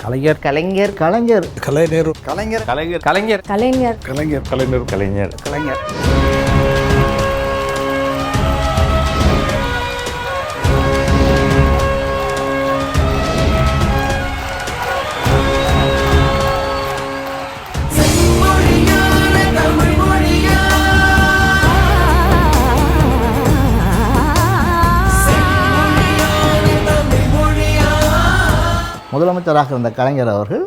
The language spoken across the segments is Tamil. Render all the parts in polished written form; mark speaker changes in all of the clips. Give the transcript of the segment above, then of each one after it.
Speaker 1: கலைஞர்
Speaker 2: கலைஞர்
Speaker 1: கலைஞர்
Speaker 3: கலைஞர்
Speaker 1: கலைஞர்
Speaker 3: கலைஞர்
Speaker 1: கலைஞர்
Speaker 4: கலைஞர்
Speaker 3: கலைஞர் கலைஞர்
Speaker 1: கலைஞர்
Speaker 2: கலைஞர் முதலமைச்சராக இருந்த கலைஞர் அவர்கள்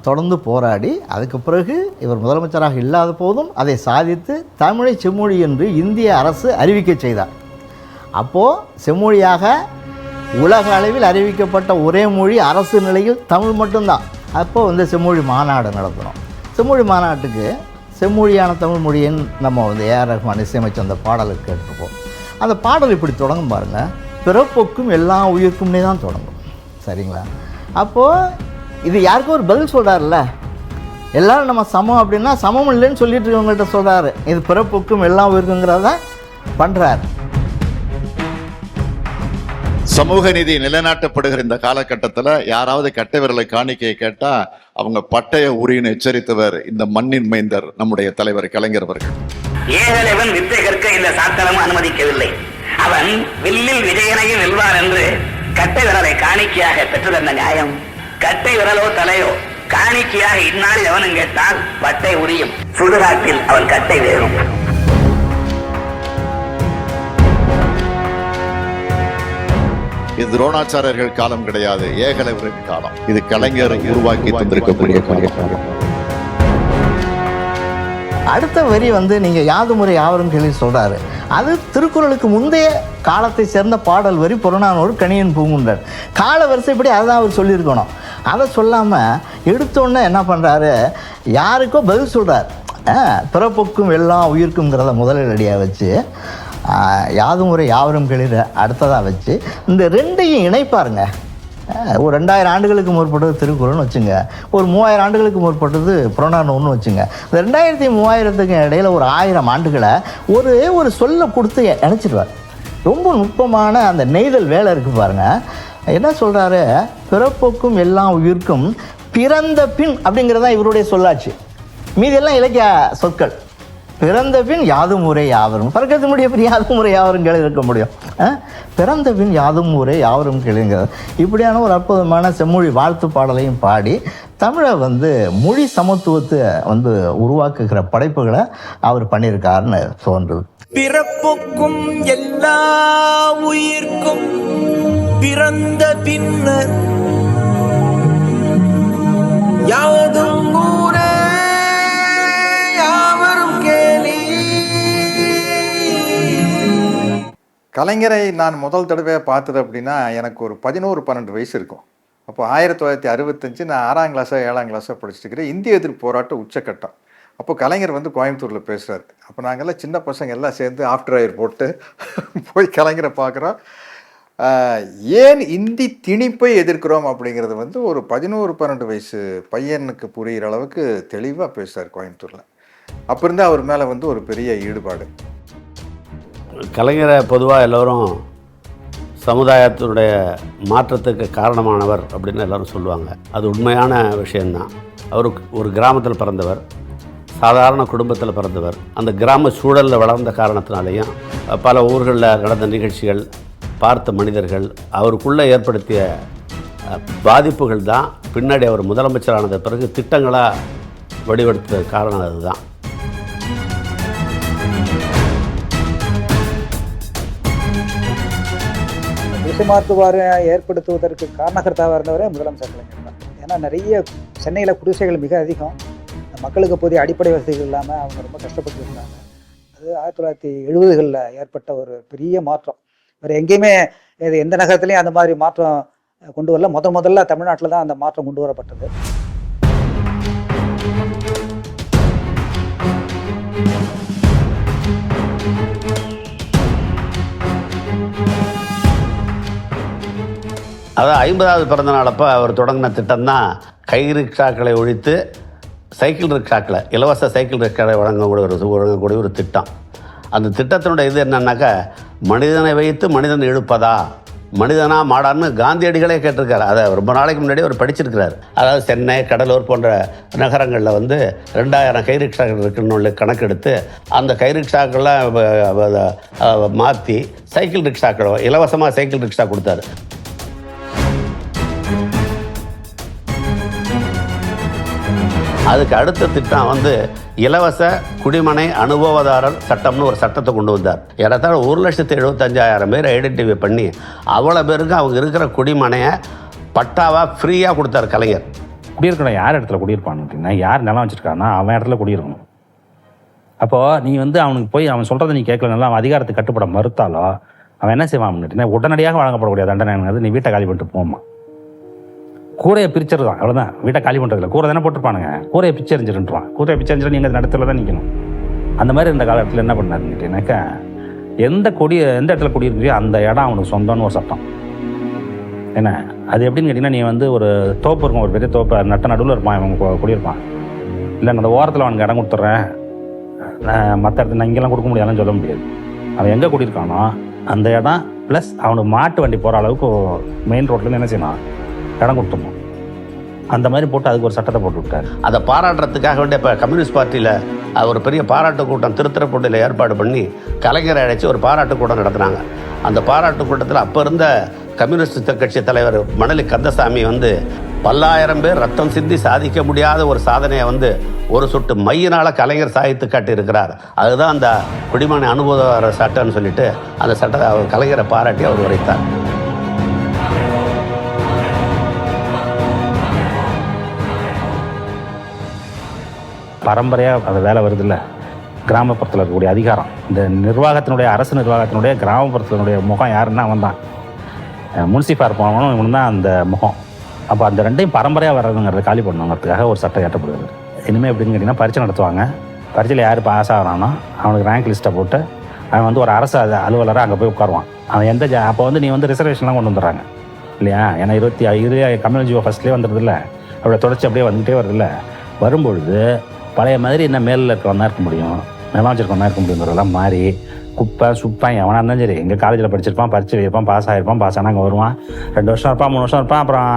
Speaker 2: தொடர்ந்து போராடி அதுக்கு பிறகு இவர் முதலமைச்சராக இல்லாத போதும் அதை சாதித்து தமிழை செம்மொழி என்று இந்திய அரசு அறிவிக்க செய்தார். அப்போது செம்மொழியாக உலக அளவில் அறிவிக்கப்பட்ட ஒரே மொழி அரசு நிலையில் தமிழ் மட்டும்தான். அப்போது செம்மொழி மாநாடு நடத்துகிறோம். செம்மொழி மாநாட்டுக்கு செம்மொழியான தமிழ் மொழியின் நம்ம ஏஆர் ரஹ்மான் இசையமைச்ச அந்த பாடலுக்கு கேட்டிருப்போம். அந்த பாடல் இப்படி தொடங்கும் பாருங்கள், பிறப்புக்கும் எல்லா உயிருக்கும்னே தான் தொடங்கும். சரிங்களா? அப்போது இது யாருக்கும் ஒரு பதில் சொல்கிறாருல்ல, எல்லோரும் நம்ம சமம் அப்படின்னா சமம் இல்லைன்னு சொல்லிட்டு இருக்கவங்கள்ட்ட சொல்கிறாரு. இது பிறப்புக்கும் எல்லாம் இருக்குங்கிறத பண்ணுறாரு.
Speaker 5: சமூக நீதி நிலைநாட்டப்படுகிற இந்த காலகட்டத்தில் யாராவது கட்டை விரலை காணிக்கையை கேட்டால் அவங்க பட்டய உரின்னு எச்சரித்தவர் இந்த மண்ணின் மைந்தர் நம்முடைய தலைவர் கலைஞர் அவர்கள்.
Speaker 6: ஏகலைவன் வித்தை கற்க இந்த சாத்திரம் அனுமதிக்கவில்லை. அவன் வில்லில் விஜயனையும் வெல்வார் என்று கட்டை விரலை காணிக்கையாக பெற்று தந்த நியாயம். கட்டை விரலோ தலையோ காணிக்கையாக இந்நாளில் எவனும் கேட்டால் பட்டை உரியும். சுடுகாட்டில் அவன் கட்டை வேறும்.
Speaker 5: இது துரோணாச்சாரியர்கள் காலம் கிடையாது, ஏகலைவரின் காலம். இது கலைஞர் உருவாக்கி தந்திருக்கக்கூடிய காலம்.
Speaker 2: அடுத்த வரி நீங்கள் யாதுமுறை யாவரும் கேள்வி சொல்கிறாரு. அது திருக்குறளுக்கு முந்தைய காலத்தை சேர்ந்த பாடல் வரி. புறநானூறு கணியன் பூங்குன்றன் கால வரிசைப்படி அதுதான் அவர் சொல்லியிருக்கணும். அதை சொல்லாமல் எடுத்தோன்னே என்ன பண்ணுறாரு, யாருக்கோ பதில் சொல்கிறார். பிறப்புக்கும் எல்லா உயிருக்குங்கிறத முதலில் ரெடியாக வச்சு யாதுமுறை யாவரும் கேள்வி அடுத்ததாக வச்சு இந்த ரெண்டையும் இணைப்பாருங்க. ஒரு 2000 ஆண்டுகளுக்கு முற்பட்டது திருக்குறள்னு வச்சுங்க, ஒரு 3000 ஆண்டுகளுக்கு முற்பட்டது புறநானூறுன்னு வச்சுங்க. இந்த 2000 3000க்கு இடையில் ஒரு 1000 ஆண்டுகளை ஒரு சொல்ல கொடுத்து இணைச்சிடுவார். ரொம்ப நுட்பமான அந்த நெய்தல் வேலை இருக்குது பாருங்கள். என்ன சொல்கிறாரு, பிறப்புக்கும் எல்லா உயிர்க்கும் பிறந்த பின் அப்படிங்கிறதான் இவருடைய சொல்லாச்சு. மீதெல்லாம் இலக்கிய சொற்கள். பிறந்த பின் யாதுமுறை யாவரும் பறக்கிறது முடியும், யாதுமுறை யாவரும் கேள்வி இருக்க முடியும். பிறந்த பின் யாதுமுறை யாவரும் கேளுங்கிறது இப்படியான ஒரு அற்புதமான செம்மொழி வாழ்த்து பாடலையும் பாடி தமிழை மொழி சமத்துவத்தை உருவாக்குகிற படைப்புகளை அவர் பண்ணியிருக்காருன்னு தோன்றுது.
Speaker 7: பிறப்புக்கும் எல்லா உயிர்க்கும் பிறந்த பின்னர் யாதும் ஊரே யாவரும் கேளி.
Speaker 1: கலைஞரை நான் முதல் தடவை பார்த்தது அப்படின்னா எனக்கு ஒரு 11-12 வயசு இருக்கும். அப்போ 1965 நான் 6ஆம் கிளாஸோ 7ஆம் கிளாஸோ படிச்சுட்டு இருக்கிறேன். இந்திய எதிர்ப்பு போராட்டம் உச்சக்கட்டம். அப்போ கலைஞர் கோயம்புத்தூரில் பேசுகிறார். அப்போ நாங்கள்லாம் சின்ன பசங்க எல்லாம் சேர்ந்து ஆஃப்டர் ஆயர் போட்டு போய் கலைஞரை பார்க்குறோம். ஏன் இந்தி திணிப்பை எதிர்க்கிறோம் அப்படிங்கிறது ஒரு 11-12 வயசு பையனுக்கு புரிகிற அளவுக்கு தெளிவாக பேசுகிறார் கோயம்புத்தூரில். அப்போ இருந்து அவர் மேலே ஒரு பெரிய ஈடுபாடு.
Speaker 3: கலைஞரை பொதுவாக எல்லோரும் சமுதாயத்தினுடைய மாற்றத்துக்கு காரணமானவர் அப்படின்னு எல்லோரும் சொல்லுவாங்க. அது உண்மையான விஷயந்தான். அவர் ஒரு கிராமத்தில் பிறந்தவர், சாதாரண குடும்பத்தில் பிறந்தவர். அந்த கிராம சூழலில் வளர்ந்த காரணத்தினாலேயும் பல ஊர்களில் நடந்த நிகழ்ச்சிகள், பார்த்த மனிதர்கள், அவருக்குள்ளே ஏற்படுத்திய பாதிப்புகள் தான் பின்னாடி அவர் முதலமைச்சரானது பிறகு திட்டங்களாக வடிவெடுத்த காரணம் அதுதான்.
Speaker 8: குடிசைமாற்றுவாரை ஏற்படுத்துவதற்கு காரணகர்த்தாவாக இருந்தவரே முதலமைச்சர் கலைஞர் தான். ஏன்னா நிறைய சென்னையில் குடிசைகள் மிக அதிகம். மக்களுக்கு போதிய அடிப்படை வசதிகள் இல்லாமல் அவங்க ரொம்ப கஷ்டப்பட்டு இருந்தாங்க. அது 1970களில் ஏற்பட்ட ஒரு பெரிய மாற்றம். வேறு எங்கேயுமே எந்த நகரத்துலேயும் அந்த மாதிரி மாற்றம் கொண்டு வரல. முதல்ல தமிழ்நாட்டில் தான் அந்த மாற்றம் கொண்டு வரப்பட்டது.
Speaker 3: அதான் 50வது பிறந்த நாளப்போ அவர் தொடங்கின திட்டம் தான் கை ரிக்ஷாக்களை ஒழித்து சைக்கிள் ரிக்ஷாக்களை, இலவச சைக்கிள் ரிக்ஷாக்களை வழங்கக்கூடிய ஒரு திட்டம். அந்த திட்டத்தினுடைய இது என்னன்னாக்கா, மனிதனை வைத்து மனிதன் எழுப்பதா மனிதனா மாடான்னு காந்தியடிகளே கேட்டிருக்காரு. அதை ரொம்ப நாளைக்கு முன்னாடி அவர் படிச்சிருக்கிறார். அதாவது சென்னை, கடலூர் போன்ற நகரங்களில் வந்து 2000 கை ரிக்ஷாக்கள் இருக்குன்னு கணக்கெடுத்து அந்த கை ரிக்ஷாக்களை மாற்றி சைக்கிள் ரிக்ஷாக்கள் இலவசமாக சைக்கிள் ரிக்ஷா கொடுத்தாரு. அதுக்கு அடுத்த திட்டம் வந்து இலவச குடிமனை அனுபவதாரர் சட்டம்னு ஒரு சட்டத்தை கொண்டு வந்தார். ஏறத்தாழ 1,75,000 பேர் ஐடென்டிஃபை பண்ணி அவ்வளோ பேருக்கு அவங்க இருக்கிற குடிமனையை பட்டாவாக ஃப்ரீயாக கொடுத்தார் கலைஞர்.
Speaker 4: குடியிருக்கணும் யார் இடத்துல குடியிருப்பான்னு அப்படின்னா, யார் நிலம் வச்சுருக்கான்னா அவன் இடத்துல குடியிருக்கணும். அப்போது நீ வந்து அவனுக்கு போய் அவன் சொல்கிறத நீ கேட்கலனால அவன் அதிகாரத்துக்கு கட்டுப்பட மறுத்தாலோ அவன் என்ன செய்வான் அப்படின்னா, உடனடியாக வழங்கப்படக்கூடிய தண்டனை நீ வீட்டை காலி பண்ணிட்டு போமா. கூரையை பிரிச்சது தான், அவ்வளோதான். வீட்டை காலி பண்ணுறதில்ல, கூரை தானே போட்டுருப்பானுங்க, கூரையை பிச்சை எறிஞ்சிருன்றான். கூரையை பிச்சை எறிஞ்சிட்டு நீங்கள் நடத்துல தான் நிற்கணும். அந்த மாதிரி இந்த காலத்தில் என்ன பண்ணாருன்னு கேட்டீங்கன்னாக்கா, எந்த இடத்துல குடியிருக்கிறியோ அந்த இடம் அவனுக்கு சொந்தம்னு ஒரு சட்டம். என்ன அது எப்படின்னு கேட்டிங்கன்னா, நீ வந்து ஒரு தோப்பு இருக்கும், ஒரு பெரிய தோப்பு நட்ட நடுவில் இருப்பான், அவன் குடியிருப்பான். இல்லை அந்த ஓரத்தில் அவனுக்கு இடம் கொடுத்துட்றேன், மற்ற இடத்துல நான் இங்கெல்லாம் கொடுக்க முடியாதுன்னு சொல்ல முடியாது. அவன் எங்கே குடியிருக்கானோ அந்த இடம் ப்ளஸ் அவனுக்கு மாட்டு வண்டி போகிற அளவுக்கு மெயின் ரோட்லேருந்து என்ன செய்யணும், இடம் கொடுத்துடணும். அந்த மாதிரி போட்டு அதுக்கு ஒரு சட்டத்தை போட்டு விட்டார்.
Speaker 3: அதை பாராட்டுறதுக்காக வேண்டிய இப்போ கம்யூனிஸ்ட் பார்ட்டியில் ஒரு பெரிய பாராட்டு கூட்டம் திருத்துறைப்பூண்டியில் ஏற்பாடு பண்ணி கலைஞரை அழைச்சி ஒரு பாராட்டு கூட்டம் நடத்துனாங்க. அந்த பாராட்டு கூட்டத்தில் அப்போ இருந்த கம்யூனிஸ்ட் கட்சி தலைவர் மணலி கந்தசாமி வந்து 10,000 பேர் ரத்தம் சிந்தி சாதிக்க முடியாத ஒரு சாதனையை வந்து ஒரு சொட்டு மையினால் கலைஞர் சாதித்து காட்டியிருக்கிறார். அதுதான் அந்த குடிமனை அனுபவ சட்டம்னு சொல்லிட்டு அந்த சட்டத்தை அவர் கலைஞரை பாராட்டி அவர் உரைத்தார்.
Speaker 4: பரம்பரையாக அந்த வேலை வருதில்ல, கிராமப்புறத்தில் இருக்கக்கூடிய அதிகாரம், இந்த நிர்வாகத்தினுடைய அரசு நிர்வாகத்தினுடைய கிராமப்புறத்தினுடைய முகம் யாருன்னா அவன் தான். முன்சிபார் போனவனும் இவனு தான் அந்த முகம். அப்போ அந்த ரெண்டையும் பரம்பரையாக வர்றதுங்கிறத காலி பண்ணுங்கிறதுக்காக ஒரு சட்டம் ஏற்றப்படுது. இனிமேல் எப்படின்னு கேட்டிங்கன்னா, பரீட்சை நடத்துவாங்க. பரீட்சையில் யார் பாஸ் ஆகிறானோ அவனுக்கு ரேங்க் லிஸ்ட்டை போட்டு அவன் வந்து ஒரு அரசு அலுவலராக அங்கே போய் உட்காருவான். அவன் அப்போ வந்து நீ வந்து ரிசர்வேஷன்லாம் கொண்டு வந்துடுறாங்க இல்லையா? ஏன்னா 25 கம்யூனிட்டி ஃபஸ்ட்லேயே வந்துடுது இல்லை, அப்படியே தொடர்ச்சி அப்படியே வந்துகிட்டே வருது இல்லை. வரும்பொழுது பழைய மாதிரி என்ன மேலில் இருக்கவன் தான் இருக்க முடியும், நிலம் வச்சிருக்கவன் தான் இருக்க முடியுங்கிறதெல்லாம் மாறி குப்பை சுப்பான் எவனாக இருந்தாலும் சரி, எங்கள் காலேஜில் படிச்சிருப்பான், பரிட்சை வைப்பான், பாஸ் ஆகிருப்பான், பாஸ் ஆனால் அங்கே வருவான், 2 வருஷம் இருப்பான், 3 வருஷம் இருப்பான், அப்புறம்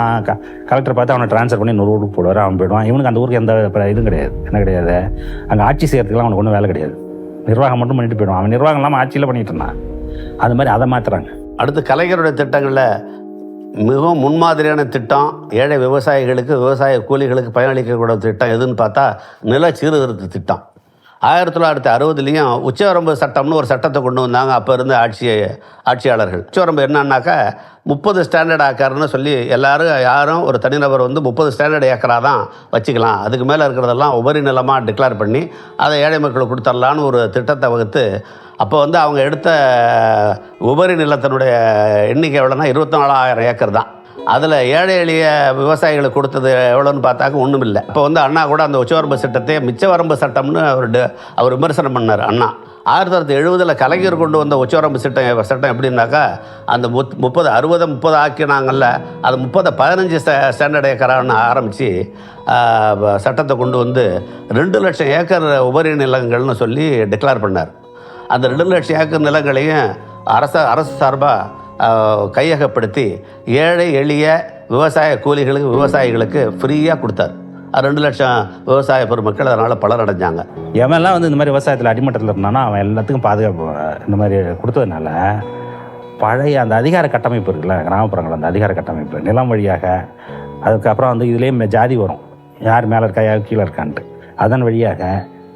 Speaker 4: கலெக்டர் பார்த்து அவனை ட்ரான்ஸ்ஃபர் பண்ணி 100 ஊருக்கு போடுவார், அவன் போயிடுவான். இவனுக்கு அந்த ஊருக்கு எந்த இதுவும் கிடையாது, என்ன கிடையாது, அங்கே ஆட்சி செய்கிறதுக்குலாம் அவனுக்கு ஒன்றும் வேலை கிடையாது, நிர்வாகம் மட்டும் பண்ணிட்டு போயிடுவான். அவன் நிர்வாகம் இல்லாமல் ஆட்சியில் பண்ணிட்டு இருந்தான். அது மாதிரி அதை மாற்றுறாங்க.
Speaker 3: அடுத்து கலைஞருடைய திட்டங்களில் மிகவும் முன்மாதிரியான திட்டம், ஏழை விவசாயிகளுக்கு விவசாய கூலிகளுக்கு பயனளிக்கக்கூடிய திட்டம் எதுன்னு பார்த்தா நில சீர்திருத்த திட்டம். 1960 உச்சவரம்பு சட்டம்னு ஒரு சட்டத்தை கொண்டு வந்தாங்க அப்போ இருந்த ஆட்சியாளர்கள். உச்சவரம்பு என்னன்னாக்கா 30 ஸ்டாண்டர்ட் ஏக்கர்னு சொல்லி யாரும் ஒரு தனிநபர் வந்து 30 ஸ்டாண்டர்ட் ஏக்கராக தான் வச்சுக்கலாம், அதுக்கு மேலே இருக்கிறதெல்லாம் உபரி நிலமாக டிக்ளேர் பண்ணி அதை ஏழை மக்களுக்கு கொடுத்துடலான்னு ஒரு திட்டத்தை வகுத்து, அப்போ வந்து அவங்க எடுத்த உபரி நிலத்தினுடைய எண்ணிக்கை எவ்வளோன்னா 24,000 ஏக்கர் தான். அதில் ஏழை எளிய விவசாயிகளுக்கு கொடுத்தது எவ்வளோன்னு பார்த்தாக்க ஒன்றும் இல்லை. இப்போ வந்து அண்ணா கூட அந்த உச்சவரம்பு சட்டத்தை மிச்சவரம்பு சட்டம்னு அவர் விமர்சனம் பண்ணார் அண்ணா. 1970 கலைஞர் கொண்டு வந்த உச்சவரம்பு சட்டம் எப்படின்னாக்கா, அந்த 30 ஆக்கினாங்கல்ல, அது 15 ஸ்டாண்டர்ட் ஏக்கரான்னு ஆரம்பித்து சட்டத்தை கொண்டு வந்து 2 லட்சம் ஏக்கர் உபரி நிலங்கள்னு சொல்லி டிக்ளேர் பண்ணார். அந்த 2 லட்சம் ஏக்கர் நிலங்களையும் அரசு சார்பாக கையகப்படுத்தி ஏழை எளிய விவசாய கூலிகளுக்கு விவசாயிகளுக்கு ஃப்ரீயாக கொடுத்தார். 2 லட்சம் விவசாய பெருமக்கள் அதனால் பலனடைஞ்சாங்க.
Speaker 4: எவன்லாம் வந்து இந்த மாதிரி விவசாயத்தில் அடிமட்டத்தில் இருந்தானா அவன் எல்லாத்துக்கும் பாதுகாப்பு இந்த மாதிரி கொடுத்ததுனால பழைய அந்த அதிகார கட்டமைப்பு இருக்குல்ல, கிராமப்புறங்கள் அந்த அதிகார கட்டமைப்பு நிலம் வழியாக, அதுக்கப்புறம் வந்து இதுலேயே ஜாதி வரும், யார் மேலே இருக்கா யார் கீழே இருக்கான்ட்டு, அதன் வழியாக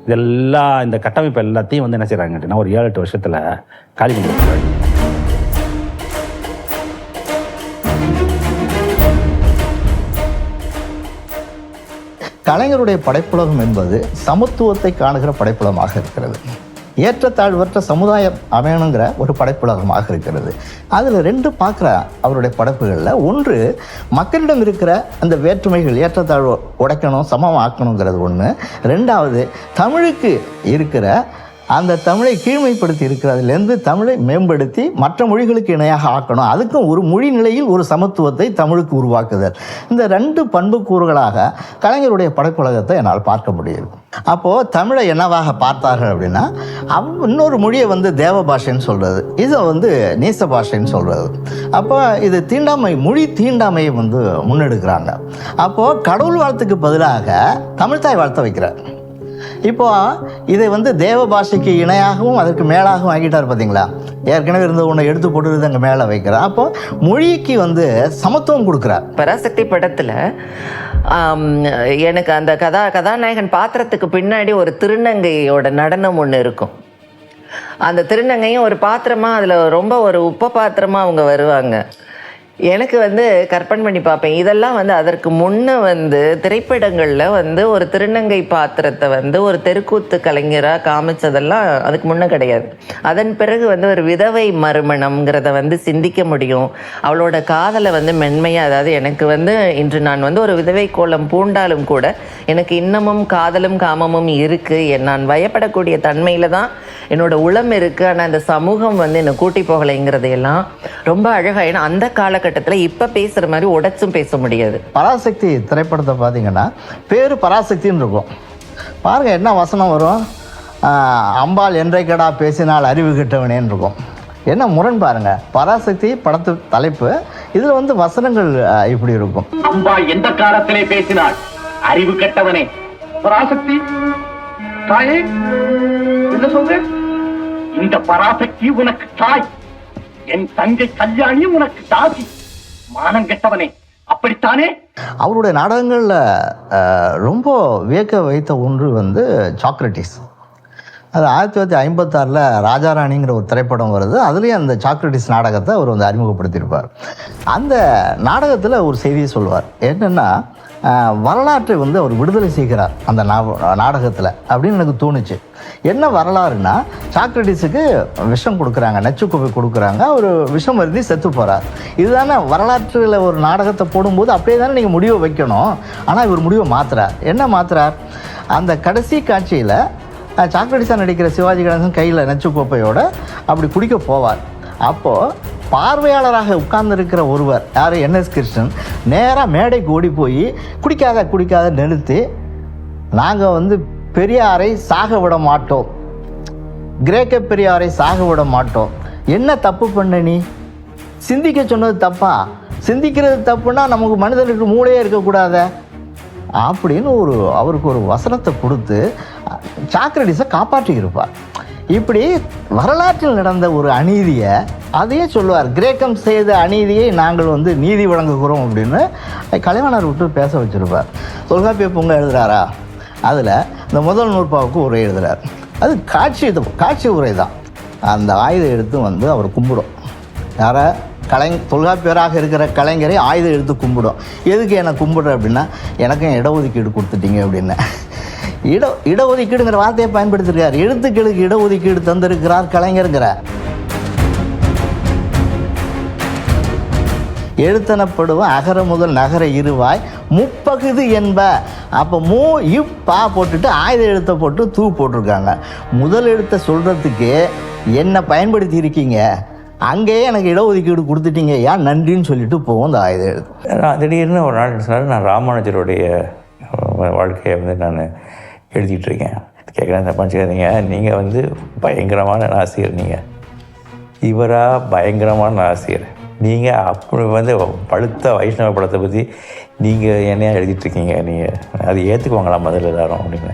Speaker 4: இதெல்லாம் இந்த கட்டமைப்பு எல்லாத்தையும் வந்து என்ன செய்கிறாங்க அப்படின்னா ஒரு 7-8 வருஷத்தில் காலி பண்ணி.
Speaker 2: கலைஞருடைய படைப்புலகம் என்பது சமத்துவத்தை காணுகிற படைப்புலகமாக இருக்கிறது. ஏற்றத்தாழ்வற்ற சமுதாயம் அமையணுங்கிற ஒரு படைப்புலகமாக இருக்கிறது. அதில் 2 பார்க்குற அவருடைய படைப்புகளில், ஒன்று மக்களிடம் இருக்கிற அந்த வேற்றுமைகள் ஏற்றத்தாழ்வு உடைக்கணும், சமமாக்கணுங்கிறது ஒன்று. 2வது தமிழுக்கு இருக்கிற அந்த தமிழை கீழ்மைப்படுத்தி இருக்கிறதுலேருந்து தமிழை மேம்படுத்தி மற்ற மொழிகளுக்கு இணையாக ஆக்கணும். அதுக்கும் ஒரு மொழி நிலையில் ஒரு சமத்துவத்தை தமிழுக்கு உருவாக்குதல். இந்த 2 பண்புக்கூறுகளாக கலைஞருடைய படைப்புலகத்தை என்னால் பார்க்க முடியுது. அப்போது தமிழை என்னவாக பார்த்தார்கள் அப்படின்னா, இன்னொரு மொழியை வந்து தேவ பாஷைன்னு சொல்கிறது, இதை நேச பாஷைன்னு சொல்கிறது. அப்போ இது தீண்டாமை, மொழி தீண்டாமையை முன்னெடுக்கிறாங்க. அப்போது கடவுள் வாழ்த்துக்கு பதிலாக தமிழ்தாய் வாழ்த்த வைக்கிறார். இப்போ இதை தேவ பாஷைக்கு இணையாகவும் அதற்கு மேலாகவும் ஆகிட்டார் பார்த்தீங்களா. ஏற்கனவே இருந்த ஒன்றை எடுத்து போட்டு அங்கே மேலே வைக்கிறார். அப்போ மொழிக்கு சமத்துவம் கொடுக்குறார்.
Speaker 9: பராசக்தி படத்தில் எனக்கு அந்த கதாநாயகன் பாத்திரத்துக்கு பின்னாடி ஒரு திருநங்கையோட நடனம் ஒன்று இருக்கும். அந்த திருநங்கையும் ஒரு பாத்திரமாக, அதில் ரொம்ப ஒரு உப்ப பாத்திரமாக அவங்க வருவாங்க. எனக்கு கற்பனை பண்ணி பார்ப்பேன், இதெல்லாம் அதற்கு முன்னே திரைப்படங்களில் ஒரு திருநங்கை பாத்திரத்தை ஒரு தெருக்கூத்து கலைஞராக காமிச்சதெல்லாம் அதுக்கு முன்னே கிடையாது. அதன் பிறகு ஒரு விதவை மறுமணம்ங்கிறத சிந்திக்க முடியும். அவளோட காதலை மென்மையாக, அதாவது எனக்கு இன்று நான் ஒரு விதவை கோலம் பூண்டாலும் கூட எனக்கு இன்னமும் காதலும் காமமும் இருக்குது. நான் வயப்படக்கூடிய தன்மையில் தான் என்னோட உளம் இருக்குது. ஆனால் அந்த சமூகம் என்னை கூட்டி போகலைங்கிறதையெல்லாம் ரொம்ப அழகாக, ஏன்னா அந்த காலகட்டத்தில் இப்போ பேசுகிற மாதிரி உடைச்சும் பேச முடியாது.
Speaker 2: பராசக்தி திரைப்படத்தை பார்த்தீங்கன்னா பேர் பராசக்தின்னு இருக்கும். பாருங்கள் என்ன வசனம் வரும், அம்பாள் என்றைக்கடா பேசினால் அறிவு கிட்டவனேன்னு இருக்கும். என்ன முரண் பாருங்க. பராசக்தி படத்து தலைப்பு, இதில் வசனங்கள் இப்படி இருக்கும்.
Speaker 6: அம்பாள் எந்த காலத்திலே பேசினாள் அறிவு கெட்டவனே. பராசக்தி தாயே என்ன சொல்ற? இந்த பராசக்தி உனக்கு தாய், என் தங்கை கல்யாணி உனக்கு தாசி. மானம் கெட்டவனே, அப்படித்தானே?
Speaker 2: அவருடைய நாடகங்களில் ரொம்ப வியக்க வைத்த ஒன்று சாக்ரட்டிஸ். அது 1956 ராஜாராணிங்கிற ஒரு திரைப்படம் வருது. அதுலேயும் அந்த சாக்ரட்டிஸ் நாடகத்தை அவர் அறிமுகப்படுத்தியிருப்பார். அந்த நாடகத்தில் ஒரு செய்தியை சொல்லுவார். என்னென்னா, வரலாற்றை அவர் விடுதலை செய்கிறார் அந்த நாடகத்தில் அப்படின்னு எனக்கு தோணுச்சு. என்ன வரலாறுனா, சாக்ரட்டிஸுக்கு விஷம் கொடுக்குறாங்க, நச்சுக்கோப்பை கொடுக்குறாங்க, ஒரு விஷம் வருந்தி செத்து போகிறார். இதுதானே வரலாற்றில் ஒரு நாடகத்தை போடும்போது அப்படியே தானே நீங்கள் முடிவை வைக்கணும். ஆனால் இவர் முடிவை மாற்றுறார். என்ன மாற்றுறார்? அந்த கடைசி காட்சியில் சாக்ரட்டிஸாக நடிக்கிற சிவாஜி கணேசன் கையில் நச்சுக்கோப்பையோடு அப்படி குடிக்க போவார். அப்போது பார்வையாளராக உட்கார்ந்துருக்கிற ஒருவர், யார், என்எஸ் கிருஷ்ணன், நேராக மேடைக்கு ஓடி போய் குடிக்காத நிறுத்தி, நாங்கள் பெரியாரை சாக விட மாட்டோம், கிரேக்க பெரியாரை சாக விட மாட்டோம். என்ன தப்பு பண்ண நீ? சிந்திக்க சொன்னது தப்பா? சிந்திக்கிறது தப்புன்னா நமக்கு மனிதனுக்கு மூளையே இருக்கக்கூடாத அப்படின்னு அவருக்கு ஒரு வசனத்தை கொடுத்து சாக்ரட்டிஸை காப்பாற்றியிருப்பார். இப்படி வரலாற்றில் நடந்த ஒரு அநீதியை அதையே சொல்லுவார். கிரேக்கம் செய்த அநீதியை நாங்கள் நீதி வழங்குகிறோம் அப்படின்னு கலைவாணர் விட்டு பேச வச்சுருப்பார். தொல்காப்பிய பூங்கா எழுதுகிறாரா, அதில் இந்த முதல் நூற்பாவுக்கு உரை எழுதுகிறார். அது காட்சி உரை தான். அந்த ஆயுதம் எடுத்து அவர் கும்பிடும். யாரை? தொல்காப்பியராக இருக்கிற கலைஞரை ஆயுதம் எடுத்து கும்பிடும். எதுக்கு என்னை கும்பிடுற அப்படின்னா, எனக்கும் இடஒதுக்கீடு கொடுத்துட்டீங்க அப்படின்னு. இடஒதுக்கீடுங்கிற வார்த்தையை பயன்படுத்திருக்கார். எழுத்துக்களுக்கு இடஒதுக்கீடு தந்திருக்கிறார் கலைஞருங்கிற. எழுத்தனப்படுவ அகர முதல் நகர இருவாய் முப்பகுது என்ப. அப்போ பா போட்டுட்டு ஆயுத எழுத்தை போட்டு தூ போட்டிருக்காங்க. முதல் எழுத்தை சொல்கிறதுக்கு என்ன பயன்படுத்தி இருக்கீங்க, அங்கேயே எனக்கு இடஒதுக்கீடு கொடுத்துட்டீங்க, ஏன் நன்றின்னு சொல்லிட்டு போவோம் அந்த ஆயுத எழுத்து.
Speaker 10: திடீர்னு ஒரு நாள் சொன்னார், நான் ராமானுஜருடைய வாழ்க்கையை நான் எழுதிட்டு இருக்கேன். கேட்குறேன், தப்பாச்சுக்காதீங்க, நீங்கள் பயங்கரமான ஆசிரியர், நீங்கள் இவராக பயங்கரமான ஆசிரியர், நீங்கள் அப்படி பழுத்த வைஷ்ணவ படத்தை பற்றி நீங்கள் என்னையா எழுதிட்டுருக்கீங்க, நீங்கள் அது ஏற்றுக்குவாங்களா முதல்ல எல்லாரும் அப்படின்னு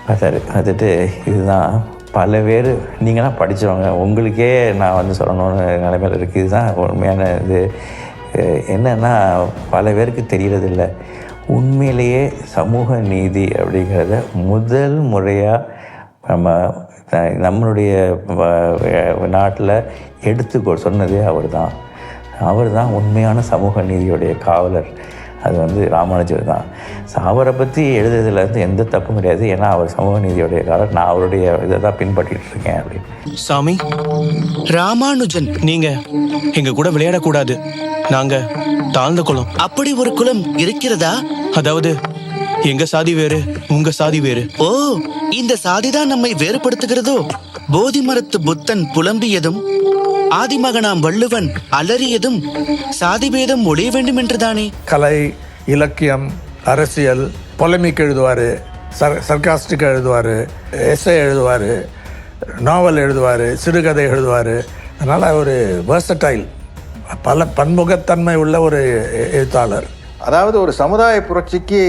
Speaker 10: பார்த்துட்டு, இதுதான் பல பேர் நீங்களாம் படித்தவங்க, உங்களுக்கே நான் சொல்லணும்னு நிலைமையில் இருக்குது. இதுதான் உண்மையான இது. என்னென்னா, பல பேருக்கு தெரியறதில்லை, உண்மையிலேயே சமூக நீதி அப்படிங்கிறத முதல் முறையாக நம்மளுடைய நாட்டில் சொன்னதே அவர் தான் உண்மையான சமூக நீதியுடைய காவலர். அது ராமானுஜர் தான். அவரை பற்றி எழுதுறதுலேருந்து எந்த தப்பும் கிடையாது. ஏன்னா அவர் சமூக நீதியுடைய காவலர், நான் அவருடைய இதை தான் பின்பற்றிட்டு இருக்கேன் அப்படின்னு.
Speaker 11: சாமி, ராமானுஜன் நீங்க எங்க கூட விளையாடக்கூடாது, நாங்க தாழ்ந்த குலம்.
Speaker 7: அப்படி ஒரு குலம் இருக்கிறதா?
Speaker 11: அதாவது எங்க சாதி வேறு, உங்க சாதி வேறு.
Speaker 12: ஓ, இந்த சாதிதான் நம்மை வேறுபடுத்துகிறதோ? போதி மரத்து புத்தன் புலம்பியதும் ஆதிமகனாம் வள்ளுவன் அலறியதும் சாதி பேதம் ஒழிய வேண்டும் என்றுதானே.
Speaker 13: கலை, இலக்கியம், அரசியல், பொலமிக் எழுதுவார், சர்காஸ்டிக் எழுதுவார், எஸ்ஸே எழுதுவார், நாவல் எழுதுவார், சிறுகதை எழுதுவார். அதனால் ஒரு வெர்சடைல், பல பன்முகத்தன்மை உள்ள ஒரு எழுத்தாளர்.
Speaker 1: அதாவது ஒரு சமுதாய புரட்சிக்கு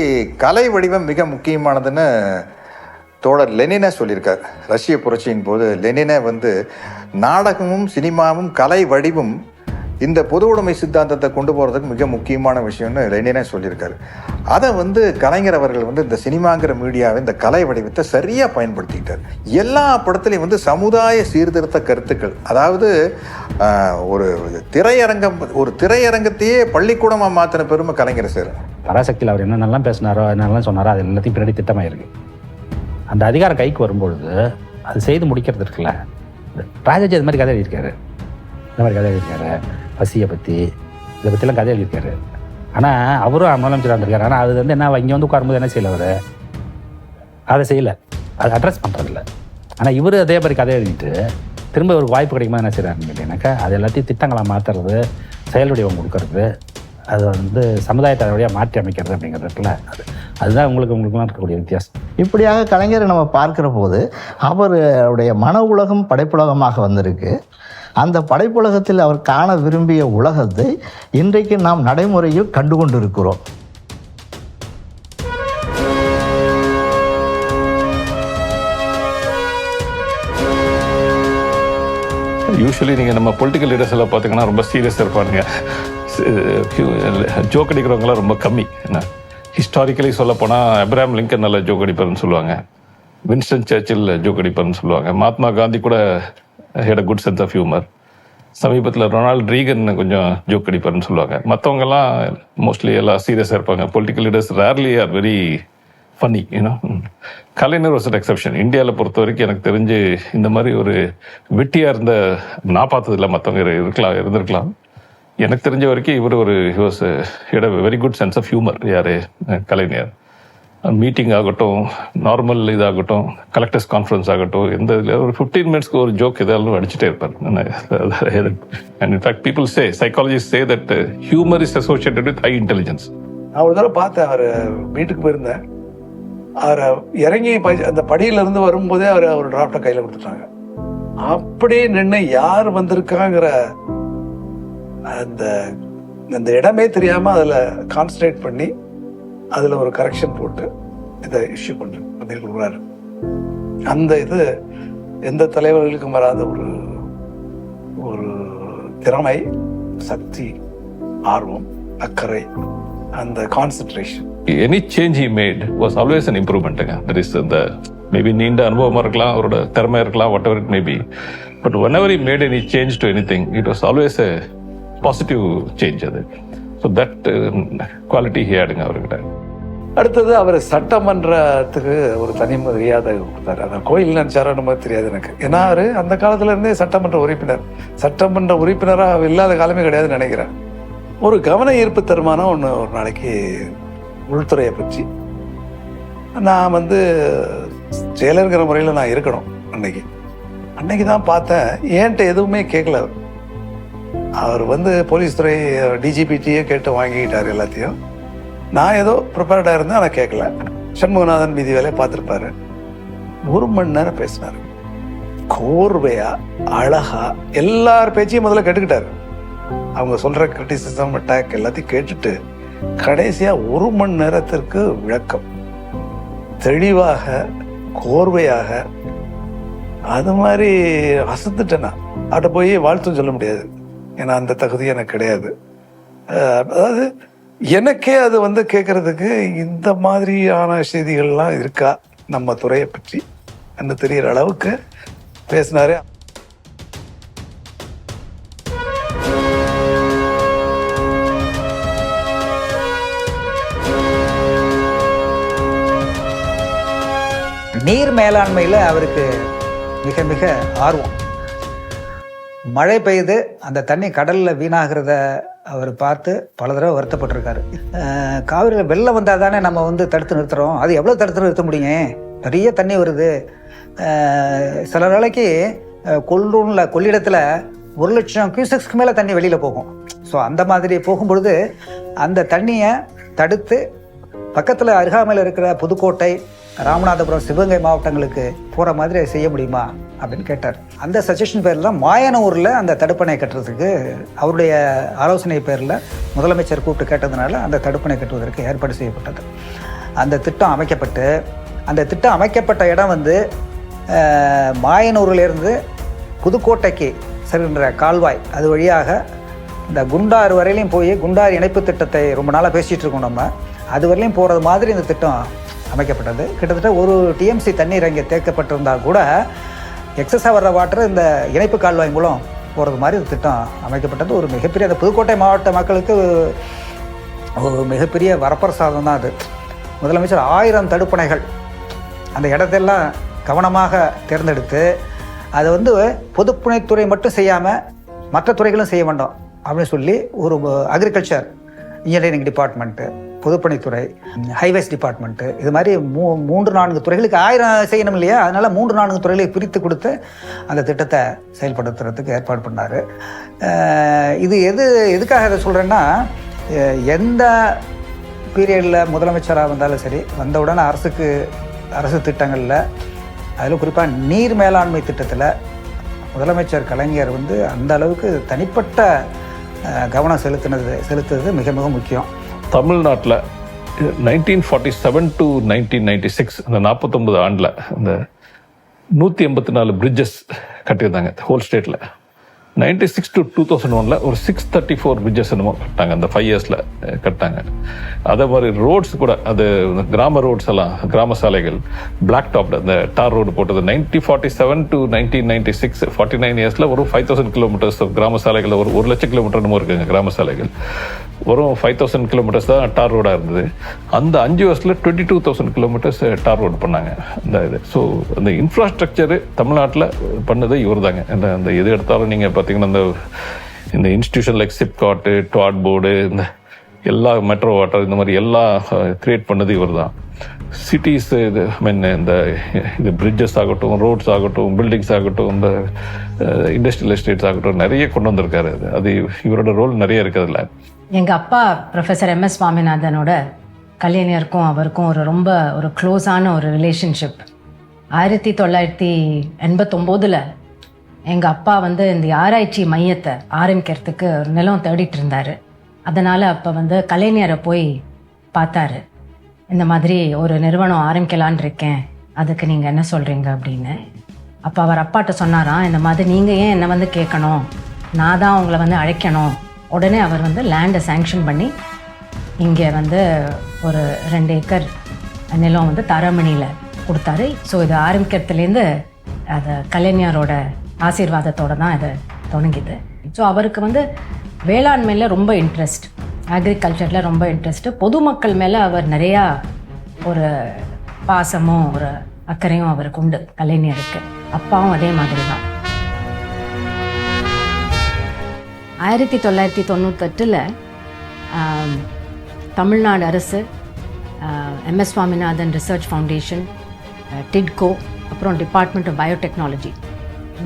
Speaker 1: கலை வடிவம் மிக முக்கியமானதுன்னு தோழர் லெனினே சொல்லியிருக்கார். ரஷ்ய புரட்சியின் போது லெனினே வந்து நாடகமும் சினிமாவும் கலை வடிவும் இந்த பொது உடைமை சித்தாந்தத்தை கொண்டு போகிறதுக்கு மிக முக்கியமான விஷயம்னு லெனினே சொல்லியிருக்காரு. அதை வந்து கலைஞர் அவர்கள் வந்து இந்த சினிமாங்கிற மீடியாவை, இந்த கலை வடிவத்தை சரியாக பயன்படுத்திக்கிட்டார். எல்லா படத்துலையும் வந்து சமுதாய சீர்திருத்த கருத்துக்கள், அதாவது ஒரு திரையரங்கத்தையே பள்ளிக்கூடமாக மாற்றின பெருமை கலைஞர் சார்.
Speaker 4: பராசக்தியில் அவர் என்னென்னலாம் பேசினாரோ, என்னென்னலாம் சொன்னாரோ, அது எல்லாத்தையும் பின்னாடி திட்டமாக இருக்குது. அந்த அதிகாரம் கைக்கு வரும்பொழுது அது செய்து முடிக்கிறது இருக்குல்ல. ராஜாஜி அது மாதிரி கதை எழுதியிருக்காரு, இந்த மாதிரி கதை எழுதியிருக்காரு. பசியை பற்றி, இதை பற்றிலாம் கதை எழுதியிருக்காரு. ஆனால் அவரும் முதலமைச்சராக இருந்திருக்காரு. ஆனால் அது வந்து என்ன, இங்கே வந்து உட்காரும்போது என்ன செய்யலை, அவர் அதை செய்யலை, அதை அட்ரஸ் பண்ணுறதில்ல. ஆனால் இவர் அதே மாதிரி கதை எழுதிட்டு திரும்ப ஒரு வாய்ப்பு கிடைக்குமா என்ன செய்கிறாருன்னு கேட்டீங்கன்னாக்கா, அது எல்லாத்தையும் திட்டங்களாக மாற்றுறது, செயல் வடிவம் கொடுக்கறது, அது வந்து சமுதாயத்தை வழியாக மாற்றி அமைக்கிறது அப்படிங்கிறதுல அதுதான் உங்களுக்குலாம் இருக்கக்கூடிய வித்தியாசம்.
Speaker 2: இப்படியாக கலைஞரை நம்ம பார்க்குற போது அவருடைய மன உலகம் படைப்புலகமாக வந்திருக்கு. அந்த படைப்புலகத்தில் அவர் காண விரும்பிய உலகத்தை இன்றைக்கு நாம் நடைமுறையில் கண்டுகொண்டு இருக்கிறோம்.
Speaker 14: யூஸ்வலி நீங்கள் நம்ம பொலிட்டிக்கல் லீடர்ஸ் எல்லாம் பார்த்தீங்கன்னா ரொம்ப சீரியஸாக இருப்பானுங்க. ஜோக் அடிக்கிறவங்களாம் ரொம்ப கம்மி. என்ன ஹிஸ்டாரிக்கலி சொல்லப்போனால் அப்ரஹாம் லிங்கன் நல்ல ஜோக் அடிப்பார்னு சொல்லுவாங்க, வின்ஸ்டன் சர்ச்சில் ஜோக் அடிப்பார்னு சொல்லுவாங்க, மகாத்மா காந்தி கூட had a good sense of humour. சமீபத்தில் ரொனால்ட் ரீகன் கொஞ்சம் ஜோக் அடிப்பார்னு சொல்லுவாங்க. மற்றவங்கெல்லாம் மோஸ்ட்லி எல்லாம் சீரியஸாக இருப்பாங்க. Political leaders rarely are very funny. ஏன்னா கலைஞர் வாஸ் அன் எக்ஸப்ஷன். இந்தியாவில் பொறுத்த வரைக்கும் எனக்கு தெரிஞ்சு இந்த மாதிரி ஒரு வெட்டியாக இருந்த நான் பார்த்ததில்ல. மற்றவங்க இருந்திருக்கலாம். எனக்கு தெரிஞ்ச வரைக்கும் இவர் he was had a very good sense of humour. யார்? கலைஞர். மீட்டிங் ஆகட்டும், நார்மல் இதாகட்டும், கலெக்டர்ஸ் கான்ஃபரன்ஸ் ஆகட்டும், எந்த இதில் ஒரு 15 மினிட்ஸ்க்கு ஒரு ஜோக் எதாவது அடிச்சுட்டே இருப்பார். And in fact people say, psychologist say that humour is associated with high intelligence.
Speaker 13: நான் ஒரு தடவை பார்த்தேன், அவர் வீட்டுக்கு போயிருந்தேன். அவரை இறங்கி அந்த படியிலிருந்து வரும்போதே அவர் டிராஃப்டை கையில் கொடுத்துட்டாங்க. அப்படியே நின்று யார் வந்திருக்காங்கிற அந்த இடமே தெரியாமல் அதில் கான்சன்ட்ரேட் பண்ணி அதில் ஒரு கரெக்ஷன் போட்டு இதை இஷ்யூ பண்ணிருக்கிறாரு. அந்த இது எந்த தலைவர்களுக்கும் வராத ஒரு திறமை, சக்தி, ஆர்வம், அக்கறை, அந்த concentration.
Speaker 14: Any change he made was always an இம்ப்ரூவ்மெண்ட்டுங்க. தட் இஸ் இந்த மேபி நீண்ட அனுபவமாக இருக்கலாம், அவரோட திறமை இருக்கலாம், whatever it may be. But whenever he made any change to anything, it was always a positive change. அது ஸோ தட் குவாலிட்டி ஹி ஹேடுங்க அவர்கிட்ட.
Speaker 13: அடுத்தது அவர் சட்டமன்றத்துக்கு ஒரு தனி மரியாதை கொடுத்தாரு. அந்த கோயில் நினைச்சாரோ நம்ம தெரியாது எனக்கு. ஏன்னா அவர் அந்த காலத்துல இருந்தே சட்டமன்ற உறுப்பினராக இல்லாத காலமே கிடையாதுன்னு நினைக்கிறேன். ஒரு கவன ஈர்ப்பு தருமானம் ஒன்று ஒரு நாளைக்கு உள்துறையை பற்றி நான் வந்து செயலருங்கிற முறையில் நான் இருக்கணும். அன்னைக்கு தான் பார்த்தேன். ஏன்ட்ட எதுவுமே கேட்கல. அவர் வந்து போலீஸ் துறை டிஜிபிடியே கேட்டு வாங்கிக்கிட்டார் எல்லாத்தையும். நான் ஏதோ ப்ரிப்பேர்டாக இருந்தேன், ஆனால் கேட்கல. சண்முகநாதன் மீதி வேலையை பார்த்துருப்பாரு. 1 மணி நேரம் பேசினார். கோர்வையா, அழகா, எல்லார் பேச்சையும் முதல்ல கேட்டுக்கிட்டாரு. அவங்க சொல்கிற கிரிட்டிசிசம், அட்டாக் எல்லாத்தையும் கேட்டுட்டு கடைசியாக 1 மணி நேரத்திற்கு விளக்கம் தெளிவாக, கோர்வையாக, அது மாதிரி அசத்துட்டேன். நான் அவட்ட போய் வாழ்த்தும் சொல்ல முடியாது, ஏன்னா அந்த தகுதி எனக்கு கிடையாது. அதாவது எனக்கே அது வந்து கேட்கறதுக்கு இந்த மாதிரியான செய்திகள்லாம் இருக்கா நம்ம துறையை பற்றி அந்த தெரிகிற அளவுக்கு பேசினாரு.
Speaker 8: நீர் மேலாண்மையில் அவருக்கு மிக மிக ஆர்வம். மழை பெய்து அந்த தண்ணி கடலில் வீணாகிறத அவர் பார்த்து பல தடவை வருத்தப்பட்டிருக்காரு. காவிரியில் வெள்ளம் வந்தால் தானே நம்ம வந்து தடுத்து நிறுத்துகிறோம், அது எவ்வளோ தடுத்து நிறுத்த முடியுங்க, நிறைய தண்ணி வருது. சில நாளைக்கு கொள்ளிடத்தில் 1,00,000 கியூசெக்ஸ்க்கு மேலே தண்ணி வெளியில் போகும். ஸோ அந்த மாதிரி போகும்பொழுது அந்த தண்ணியை தடுத்து பக்கத்தில் அருகாமையில் இருக்கிற புதுக்கோட்டை, ராமநாதபுரம், சிவகங்கை மாவட்டங்களுக்கு போகிற மாதிரி செய்ய முடியுமா அப்படின்னு கேட்டார். அந்த சஜஷன் பேரில் தான் மாயனூரில் அந்த தடுப்பணை கட்டுறதுக்கு அவருடைய ஆலோசனை பேரில் முதலமைச்சர் கூப்பிட்டு கேட்டதுனால அந்த தடுப்பணை கட்டுவதற்கு ஏற்பாடு செய்யப்பட்டது. அந்த திட்டம் அமைக்கப்பட்ட இடம் வந்து மாயனூரிலிருந்து புதுக்கோட்டைக்கு செல்கின்ற கால்வாய், அது வழியாக இந்த குண்டாறு வரையிலையும் போய் குண்டாறு இணைப்பு திட்டத்தை ரொம்ப நாளாக பேசிகிட்டு இருக்கோம் நம்ம, அது வரையிலையும் போகிறது மாதிரி இந்த திட்டம் அமைக்கப்பட்டது. கிட்டத்தட்ட 1 டிஎம்சி தண்ணீர் அங்கே தேக்கப்பட்டிருந்தால் கூட எக்ஸஸாக வர்ற வாட்டர் இந்த இணைப்பு கால்வாய் மூலம் போகிறது மாதிரி இந்த திட்டம் அமைக்கப்பட்டது. ஒரு மிகப்பெரிய அந்த புதுக்கோட்டை மாவட்ட மக்களுக்கு ஒரு மிகப்பெரிய வரப்பிரசாதம் தான் அது. முதலமைச்சர் 1000 தடுப்பணைகள் அந்த இடத்தெல்லாம் கவனமாக தேர்ந்தெடுத்து அதை வந்து பொதுப்பணித்துறை மட்டும் செய்யாமல் மற்ற துறைகளும் செய்ய வேண்டாம் அப்படின்னு சொல்லி ஒரு அக்ரிகல்ச்சர், இன்ஜினியரிங் டிபார்ட்மெண்ட்டு, பொதுப்பணித்துறை, ஹைவேஸ் டிபார்ட்மெண்ட்டு, இது மாதிரி 3-4 துறைகளுக்கு 1000 செய்யணும் இல்லையா, அதனால் 3-4 துறைகளுக்கு பிரித்து கொடுத்து அந்த திட்டத்தை செயல்படுத்துறதுக்கு ஏற்பாடு பண்ணார். இது எதுக்காக இதை சொல்கிறேன்னா, எந்த பீரியடில் முதலமைச்சராக வந்தாலும் சரி, வந்தவுடனே அரசு திட்டங்களில், அதில் குறிப்பாக நீர் மேலாண்மை திட்டத்தில் முதலமைச்சர் கலைஞர் வந்து அந்த அளவுக்கு தனிப்பட்ட கவனம் செலுத்துறது மிக மிக முக்கியம்.
Speaker 14: தமிழ்நாட்டில் 1947 to 1996 அந்த 49 ஆண்டில் இந்த 184 பிரிட்ஜஸ் கட்டியிருந்தாங்க ஹோல் ஸ்டேட்டில். 96 to 2001 ஒரு 634 பிரிட்ஜஸ் என்னமோ கட்டாங்க, அந்த 5 இயர்ஸில் கட்டாங்க. அதே மாதிரி ரோட்ஸ் கூட, அது கிராம ரோட்ஸ் எல்லாம், கிராம சாலைகள் பிளாக் டாப்டு அந்த டார் ரோடு போட்டது 1947 to 1996 49 இயர்ஸில் ஒரு 5000 கிலோமீட்டர்ஸ் கிராம சாலைகள், ஒரு 1,00,000 கிலோமீட்டர் என்னமோ இருக்குங்க கிராம சாலைகள், வெறும் 5000 கிலோமீட்டர்ஸ் தான் டார் ரோடாக இருந்தது. அந்த 5 வருஷத்தில் 22,000 கிலோமீட்டர்ஸ் டார் ரோடு பண்ணாங்க இந்த இது. ஸோ அந்த இன்ஃப்ராஸ்ட்ரக்சரு தமிழ்நாட்டில் பண்ணது இவர் தாங்க. அந்த எது எடுத்தாலும் நீங்கள் பார்த்தீங்கன்னா இந்த institution like SIPCOT, dot board, இந்த எல்லா மெட்ரோ வாட்டர், இந்த மாதிரி எல்லாம் கிரியேட் பண்ணது இவர் தான். சிட்டிஸ் இது இது பிரிட்ஜஸ் ஆகட்டும், ரோட்ஸ் ஆகட்டும், பில்டிங்ஸ் ஆகட்டும், இந்த இண்டஸ்ட்ரியல் எஸ்டேட்ஸ் ஆகட்டும், நிறைய கொண்டு வந்திருக்காரு. அது இவரோட ரோல் நிறைய இருக்குதுல்ல.
Speaker 15: எங்கள் அப்பா ப்ரொஃபஸர் MS சுவாமிநாதனோட கலைஞருக்கும் அவருக்கும் ரொம்ப ஒரு க்ளோஸான ஒரு ரிலேஷன்ஷிப். 1989 எங்கள் அப்பா வந்து இந்த ஆராய்ச்சி மையத்தை ஆரம்பிக்கிறதுக்கு ஒரு நிலம் தேடிட்டு இருந்தார். அதனால் அப்போ வந்து கலைஞரை போய் பார்த்தாரு. இந்த மாதிரி ஒரு நிறுவனம் ஆரம்பிக்கலான் இருக்கேன், அதுக்கு நீங்கள் என்ன சொல்கிறீங்க அப்படின்னு. அப்போ அவர் அப்பாட்ட சொன்னாராம், இந்த மாதிரி நீங்கள் ஏன் என்னை வந்து கேட்கணும், நான் தான் உங்களை வந்து அழைக்கணும். உடனே அவர் வந்து லேண்டை சேங்ஷன் பண்ணி இங்கே வந்து ஒரு 2 ஏக்கர் நிலம் வந்து தரமணியில் கொடுத்தாரு. ஸோ இது ஆரம்பிக்கிறதுலேருந்து அது கலைஞரோட ஆசீர்வாதத்தோடு தான் இது தொடங்கிது. ஸோ அவருக்கு வந்து வேளாண்மையில் ரொம்ப இன்ட்ரெஸ்ட், அக்ரிகல்ச்சரில் ரொம்ப இன்ட்ரெஸ்ட்டு, பொதுமக்கள் மேலே அவர் நிறையா ஒரு பாசமும் ஒரு அக்கறையும் அவருக்கு உண்டு கலைஞருக்கு. அப்பாவும் அதே மாதிரி தான். 1998 தமிழ்நாடு அரசு, MS Swaminathan research foundation, TIDCO, அப்புறம் டிபார்ட்மெண்ட் ஆஃப் பயோடெக்னாலஜி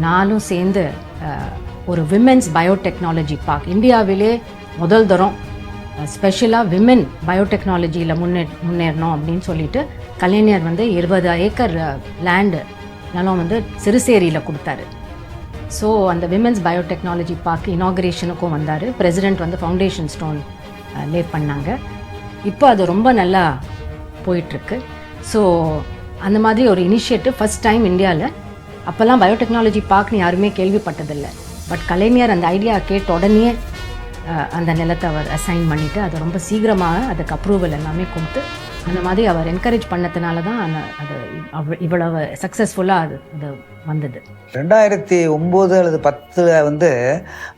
Speaker 15: 4 சேர்ந்து ஒரு விமென்ஸ் பயோடெக்னாலஜி பார்க் இந்தியாவிலே முதல் தரம் ஸ்பெஷலாக விமென் பயோடெக்னாலஜியில் முன்னேறணும் அப்படின்னு சொல்லிட்டு கலைஞர் வந்து 20 ஏக்கர் லேண்டு நிலம் வந்து சிறுசேரியில் கொடுத்தாரு. ஸோ அந்த விமென்ஸ் பயோடெக்னாலஜி பார்க் இனாகரேஷனுக்கும் வந்தார். பிரசிடெண்ட் வந்து ஃபவுண்டேஷன் ஸ்டோன் லே பண்ணாங்க. இப்போ அது ரொம்ப நல்லா போயிட்டுருக்கு. ஸோ அந்த மாதிரி ஒரு இனிஷியேட்டிவ் ஃபஸ்ட் டைம் இந்தியாவில். அப்போல்லாம் பயோடெக்னாலஜி பார்க்னு யாருமே கேள்விப்பட்டதில்லை. பட் கலைஞர் அந்த ஐடியா கேட்ட உடனே அந்த நிலத்தை அவர் அசைன் பண்ணிவிட்டு அதை ரொம்ப சீக்கிரமாக அதுக்கு அப்ரூவல் எல்லாமே கொடுத்து அந்த மாதிரி அவர் என்கரேஜ் பண்ணதுனால தான் அது இவ்வளவு சக்ஸஸ்ஃபுல்லாக அது வந்தது.
Speaker 8: 2009 அல்லது 10 வந்து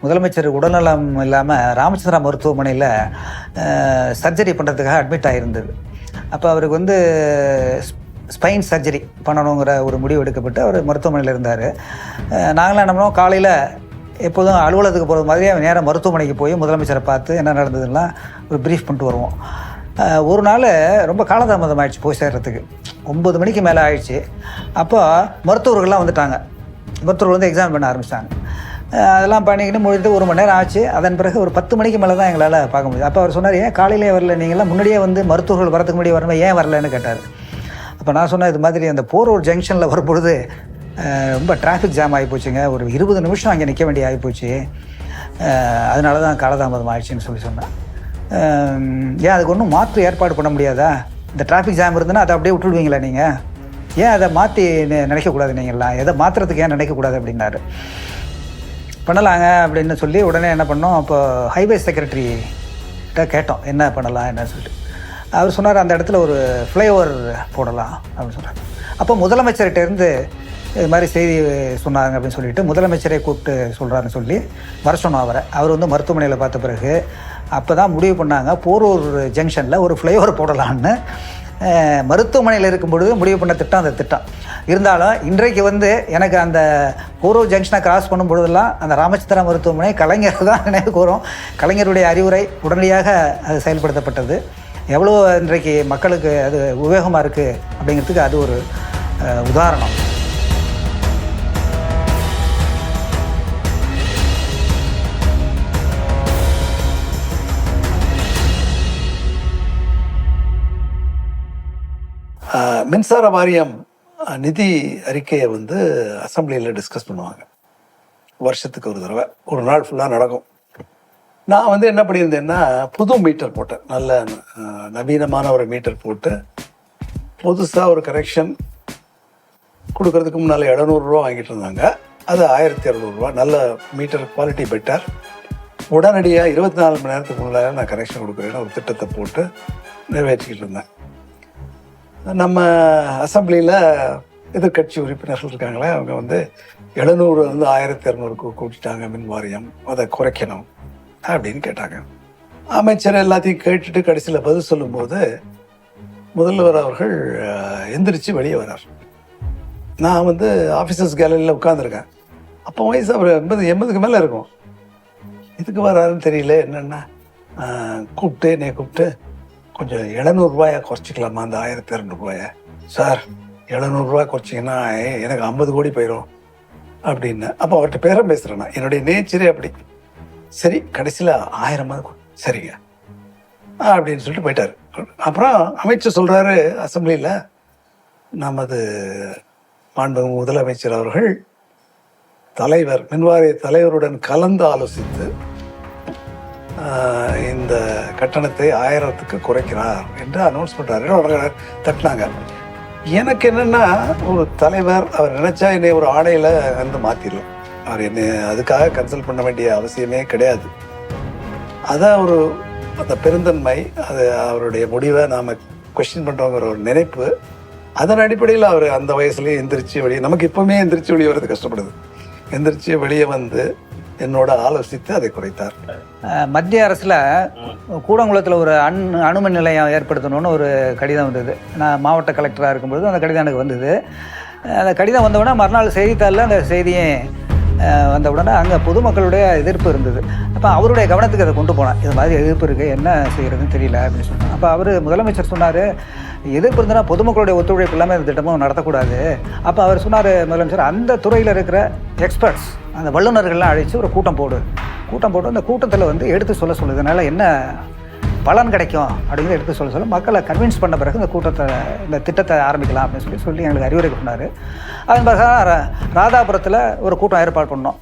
Speaker 8: முதலமைச்சர் உடல்நலம் இல்லாமல் ராமச்சந்திரா மருத்துவமனையில் சர்ஜரி பண்ணுறதுக்காக அட்மிட் ஆகியிருந்தது. அப்போ அவருக்கு வந்து ஸ்பைன் சர்ஜரி பண்ணணுங்கிற ஒரு முடிவு எடுக்கப்பட்டு அவர் மருத்துவமனையில் இருந்தார். நாங்களாம் என்ன பண்ணோம், காலையில் எப்போதும் அலுவலகத்துக்கு போகிறது மாதிரியே நேராக மருத்துவமனைக்கு போய் முதலமைச்சரை பார்த்து என்ன நடந்ததுன்னா ஒரு ப்ரீஃப் பண்ணிட்டு வருவோம். ஒரு நாள் ரொம்ப காலதாமதம் ஆயிடுச்சு போய் சேர்கிறதுக்கு. 9 மணிக்கு மேலே ஆயிடுச்சு. அப்போ மருத்துவர்கள்லாம் வந்துட்டாங்க. மருத்துவர்கள் வந்து எக்ஸாம் பண்ண ஆரம்பிச்சிட்டாங்க. அதெல்லாம் பண்ணிக்கிட்டு முடிட்டு 1 மணி நேரம் ஆச்சு. அதன் பிறகு ஒரு 10 மணிக்கு மேலே தான் எங்களால் பார்க்க முடியுது. அப்போ அவர் சொன்னார், ஏன் காலையிலே வரல, நீங்களாம் முன்னாடியே வந்து மருத்துவர்கள் வரதுக்கு முன்னாடி வரணும், ஏன் வரலன்னு கேட்டார். அப்போ நான் சொன்னேன், இது மாதிரி அந்த போரூர் ஜங்ஷனில் வரும்பொழுது ரொம்ப டிராஃபிக் ஜாம் ஆகி போச்சுங்க, ஒரு 20 நிமிஷம் அங்கே நிற்க வேண்டிய ஆகிப்போச்சு, அதனால தான் காலதாமதம் ஆயிடுச்சுன்னு சொன்னேன். ஏன் அதுக்கு ஒன்றும் மாற்று ஏற்பாடு பண்ண முடியாதா? இந்த டிராஃபிக் ஜாம் இருந்ததுன்னா அதை அப்படியே விட்டுடுவீங்களா நீங்கள்? ஏன் அதை மாற்றி நினைக்கக்கூடாது, நீங்களாம் எதை மாற்றுறதுக்கு ஏன் நினைக்கக்கூடாது அப்படின்னாரு. பண்ணலாங்க அப்படின்னு சொல்லி உடனே என்ன பண்ணோம், அப்போ ஹைவே செக்ரட்டரிகிட்ட கேட்டோம் என்ன பண்ணலாம் என்ன சொல்லிட்டு. அவர் சொன்னார், அந்த இடத்துல ஒரு ஃப்ளைஓவர் போடலாம் அப்படின்னு சொன்னார். அப்போ முதலமைச்சர்கிட்டேருந்து இது மாதிரி செய்தி சொன்னாங்க அப்படின்னு சொல்லிட்டு முதலமைச்சரை கூப்பிட்டு சொல்கிறாருன்னு சொல்லி வர சொன்னோம் அவரை. அவர் வந்து மருத்துவமனையில் பார்த்த பிறகு அப்போ தான் முடிவு பண்ணாங்க, போரூர் ஜங்ஷனில் ஒரு ஃப்ளைஓவர் போடலான்னு. மருத்துவமனையில் இருக்கும் பொழுது முடிவு பண்ண திட்டம் அந்த திட்டம். இருந்தாலும் இன்றைக்கு வந்து எனக்கு அந்த போரூர் ஜங்ஷனை கிராஸ் பண்ணும் பொழுதெல்லாம் அந்த ராமச்சந்திரா மருத்துவமனை கலைஞர் தான் நினைவுக்கு வரும். கலைஞருடைய அறிவுரை உடனடியாக அது செயல்படுத்தப்பட்டது. எவ்வளோ இன்றைக்கு மக்களுக்கு அது உபயோகமாக இருக்குது அப்படிங்கிறதுக்கு அது ஒரு உதாரணம்.
Speaker 13: மின்சார வாரியம் நிதி அறிக்கையை வந்து அசம்பிளியில் டிஸ்கஸ் பண்ணுவாங்க வருஷத்துக்கு ஒரு தடவை, ஒரு நாள் ஃபுல்லாக நடக்கும். நான் வந்து என்ன பண்ணியிருந்தேன்னா புது மீட்டர் போட்டேன், நல்ல நவீனமான ஒரு மீட்டர் போட்டு புதுசாக ஒரு கரெக்ஷன் கொடுக்கறதுக்கு முன்னால் 700 ரூபா வாங்கிட்டு இருந்தாங்க, அது 1200 ரூபா. நல்ல மீட்டர் குவாலிட்டி பெட்டர். உடனடியாக 24 மணி நேரத்துக்கு முன்னால் நான் கரெக்ஷன் கொடுக்குறேன்னு ஒரு திட்டத்தை போட்டு நிறைவேற்றிக்கிட்டு இருந்தேன். நம்ம அசம்பிளியில் எதிர்கட்சி உறுப்பினர்கள் இருக்காங்களே, அவங்க வந்து 700 வந்து 1200 கூட்டிட்டாங்க மின் வாரியம், அதை குறைக்கணும் அப்படின்னு கேட்டாங்க. அமைச்சர் எல்லாத்தையும் கேட்டுட்டு கடைசியில் பதில் சொல்லும்போது முதல்வர் அவர்கள் எந்திரிச்சு வெளியே வரார். நான் வந்து ஆஃபீஸர்ஸ் கேலரியில் உட்காந்துருக்கேன். அப்போ வயசு அவர் 80க்கு மேலே இருக்கும். இதுக்கு வராருன்னு தெரியல. என்னென்னா கூப்பிட்டு கொஞ்சம் 700 ரூபாயை குறைச்சிக்கலாமா அந்த 1200 ரூபாயை? சார் 700 ரூபாய் குறைச்சிங்கன்னா எனக்கு 50 கோடி போயிடும் அப்படின்னு. அப்போ அவர்கிட்ட பேரம் பேசுகிறேன் நான், என்னுடைய நேச்சரே அப்படி. சரி கடைசியில் 1000 சரிங்க அப்படின்னு சொல்லிட்டு போயிட்டார். அப்புறம் அமைச்சர் சொல்கிறாரு அசம்பிளியில், நமது மாண்புமிகு முதலமைச்சர் அவர்கள் தலைவர் மின்வாரிய தலைவருடன் கலந்து ஆலோசித்து இந்த கட்டணத்தை 1000க்கு குறைக்கிறார் என்று அனௌன்ஸ் பண்ணுறாரு. தட்டினாங்க. எனக்கு என்னென்னா, ஒரு தலைவர் அவர் நினச்சா என்னை ஒரு ஆணையில் வந்து மாற்றிடலாம். அவர் என்னை அதுக்காக கன்சல்ட் பண்ண வேண்டிய அவசியமே கிடையாது. அதான் ஒரு அந்த பெருந்தன்மை, அது அவருடைய முடிவை நாம் கொஸ்டின் பண்ணுறோங்கிற ஒரு நினைப்பு. அதன் அடிப்படையில் அவர் அந்த வயசுலேயே எந்திரிச்சு வெளியே, நமக்கு இப்போவுமே எந்திரிச்சு வெளியே வர்றது கஷ்டப்படுது, எந்திரிச்சு வெளியே வந்து என்னோட ஆலோசித்து அதை குறைத்தார்.
Speaker 8: மத்திய அரசில் கூடங்குளத்தில் ஒரு அணுமின் நிலையம் ஏற்படுத்தணும்னு ஒரு கடிதம் வந்தது. நான் மாவட்ட கலெக்டராக இருக்கும்பொழுது அந்த கடிதம் எனக்கு வந்தது. அந்த கடிதம் வந்தவுடனே மறுநாள் செய்தித்தாளில் அந்த செய்தியை வந்த உடனே அங்கே பொதுமக்களுடைய எதிர்ப்பு இருந்தது. அப்போ அவருடைய கவனத்துக்கு அதை கொண்டு போனேன், இது மாதிரி எதிர்ப்பு இருக்குது, என்ன செய்கிறதுன்னு தெரியல அப்படின்னு சொன்னேன். அப்போ அவர் முதலமைச்சர் சொன்னார், எதிர்ப்பு இருந்ததுன்னா பொதுமக்களுடைய ஒத்துழைப்பு இல்லாமல் இந்த திட்டமும் நடத்தக்கூடாது. அப்போ அவர் சொன்னார் முதலமைச்சர், அந்த துறையில் இருக்கிற எக்ஸ்பர்ட்ஸ், அந்த வல்லுநர்கள்லாம் அழைச்சி ஒரு கூட்டம் போட்டு அந்த கூட்டத்தில் வந்து எடுத்து சொல்ல இதனால் என்ன பலன் கிடைக்கும் அப்படிங்கிறத எடுத்து சொல்ல மக்களை கன்வின்ஸ் பண்ண பிறகு இந்த திட்டத்தை ஆரம்பிக்கலாம் அப்படின்னு சொல்லி எங்களுக்கு அறிவுரை சொன்னார். அதன் பிறகு ராதாபுரத்தில் ஒரு கூட்டம் ஏற்பாடு பண்ணோம்.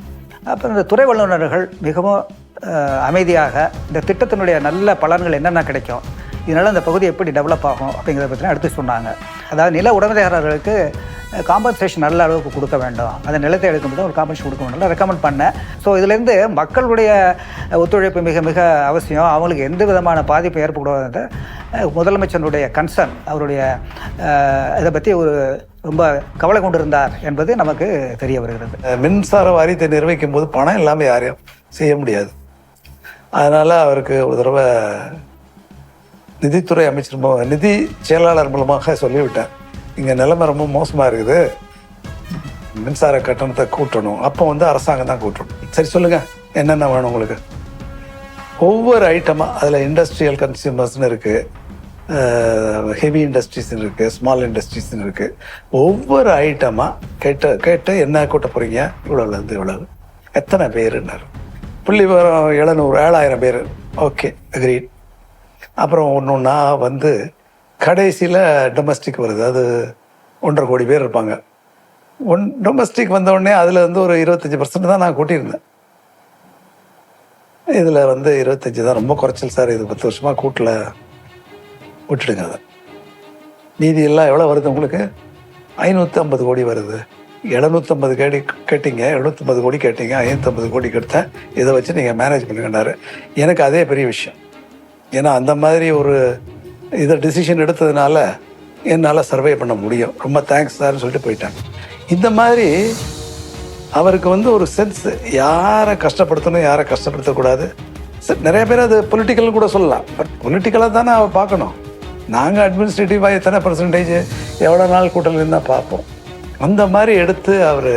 Speaker 8: அப்போ இந்த துறை வல்லுநர்கள் மிகவும் அமைதியாக இந்த திட்டத்தினுடைய நல்ல பலன்கள் என்னென்ன கிடைக்கும், இதனால் அந்த பகுதி எப்படி டெவலப் ஆகும் அப்படிங்கிறத பற்றிலாம் எடுத்து சொன்னாங்க. அதாவது நில உடைமைதாரர்களுக்கு காம்பன்சேஷன் நல்ல அளவுக்கு கொடுக்க வேண்டும், அந்த நிலத்தை எடுக்கும்போது ஒரு காம்பன்சேஷன் கொடுக்க வேண்டும் ரெக்கமெண்ட் பண்ணேன். ஸோ இதுலேருந்து மக்களுடைய ஒத்துழைப்பு மிக மிக அவசியம். அவங்களுக்கு எந்த விதமான பாதிப்பு ஏற்படாத முதலமைச்சருடைய கன்சர்ன், அவருடைய இதை பற்றி ஒரு ரொம்ப கவலை கொண்டிருந்தார் என்பது நமக்கு தெரிய வருகிறது.
Speaker 13: மின்சார வாரியத்தை நிர்வகிக்கும் போது பணம் இல்லாமல் யாரையும் செய்ய முடியாது. அதனால் அவருக்கு ஒரு தடவை நிதித்துறை அமைச்சர் நிதி செயலாளர் மூலமாக சொல்லிவிட்டேன், இங்கே நிலைமை ரொம்ப மோசமாக இருக்குது, மின்சார கட்டணத்தை கூட்டணும். அப்போ வந்து அரசாங்கம் தான் கூட்டணும். சரி சொல்லுங்கள், என்னென்ன வேணும் உங்களுக்கு? ஒவ்வொரு ஐட்டமாக அதில் இண்டஸ்ட்ரியல் கன்சியூமர்ஸ்னு இருக்குது, ஹெவி இண்டஸ்ட்ரீஸ்னு இருக்குது, ஸ்மால் இண்டஸ்ட்ரீஸ்னு இருக்குது. ஒவ்வொரு ஐட்டமாக கேட்டு என்ன கூட்ட போகிறீங்க, இவ்வளோலேருந்து இவ்வளவு, எத்தனை பேருன்னாரு. புள்ளி 7,000 பேர். Okay, agreed. அப்புறம் ஒன்று ஒன்றா வந்து கடைசியில் டொமஸ்டிக் வருது. அது 1.5 கோடி பேர் இருப்பாங்க. டொமஸ்டிக் வந்தவுடனே அதில் வந்து ஒரு 25% தான் நான் கூட்டியிருந்தேன். இதில் வந்து 25 தான் ரொம்ப குறைச்சல் சார், இது 10 வருஷமாக கூட்டல, விட்டுடுங்க. அதை நீதி எல்லாம் எவ்வளோ வருது உங்களுக்கு? 550 கோடி வருது. 750 கேட்டீங்க, 750 கோடி கேட்டீங்க, 550 கோடி கொடுத்தேன், இதை வச்சு நீங்கள் மேனேஜ் பண்ணுங்கன்னாரு. எனக்கு அதே பெரிய விஷயம். ஏன்னா அந்த மாதிரி ஒரு இதை டிசிஷன் எடுத்ததுனால என்னால் சர்வே பண்ண முடியும். ரொம்ப தேங்க்ஸ் சார்னு சொல்லிட்டு போயிட்டாங்க. இந்த மாதிரி அவருக்கு வந்து ஒரு சென்ஸ், யாரை கஷ்டப்படுத்தணும் யாரை கஷ்டப்படுத்தக்கூடாது. நிறைய பேர் அது பொலிட்டிக்கல் கூட சொல்லலாம், பட் பொலிட்டிக்கலாக தானே அவள் பார்க்கணும். நாங்கள் அட்மினிஸ்ட்ரேட்டிவாக எத்தனை பர்சன்டேஜ் எவ்வளோ நாள் கூட்டல் இருந்தால் பார்ப்போம். அந்த மாதிரி எடுத்து அவர்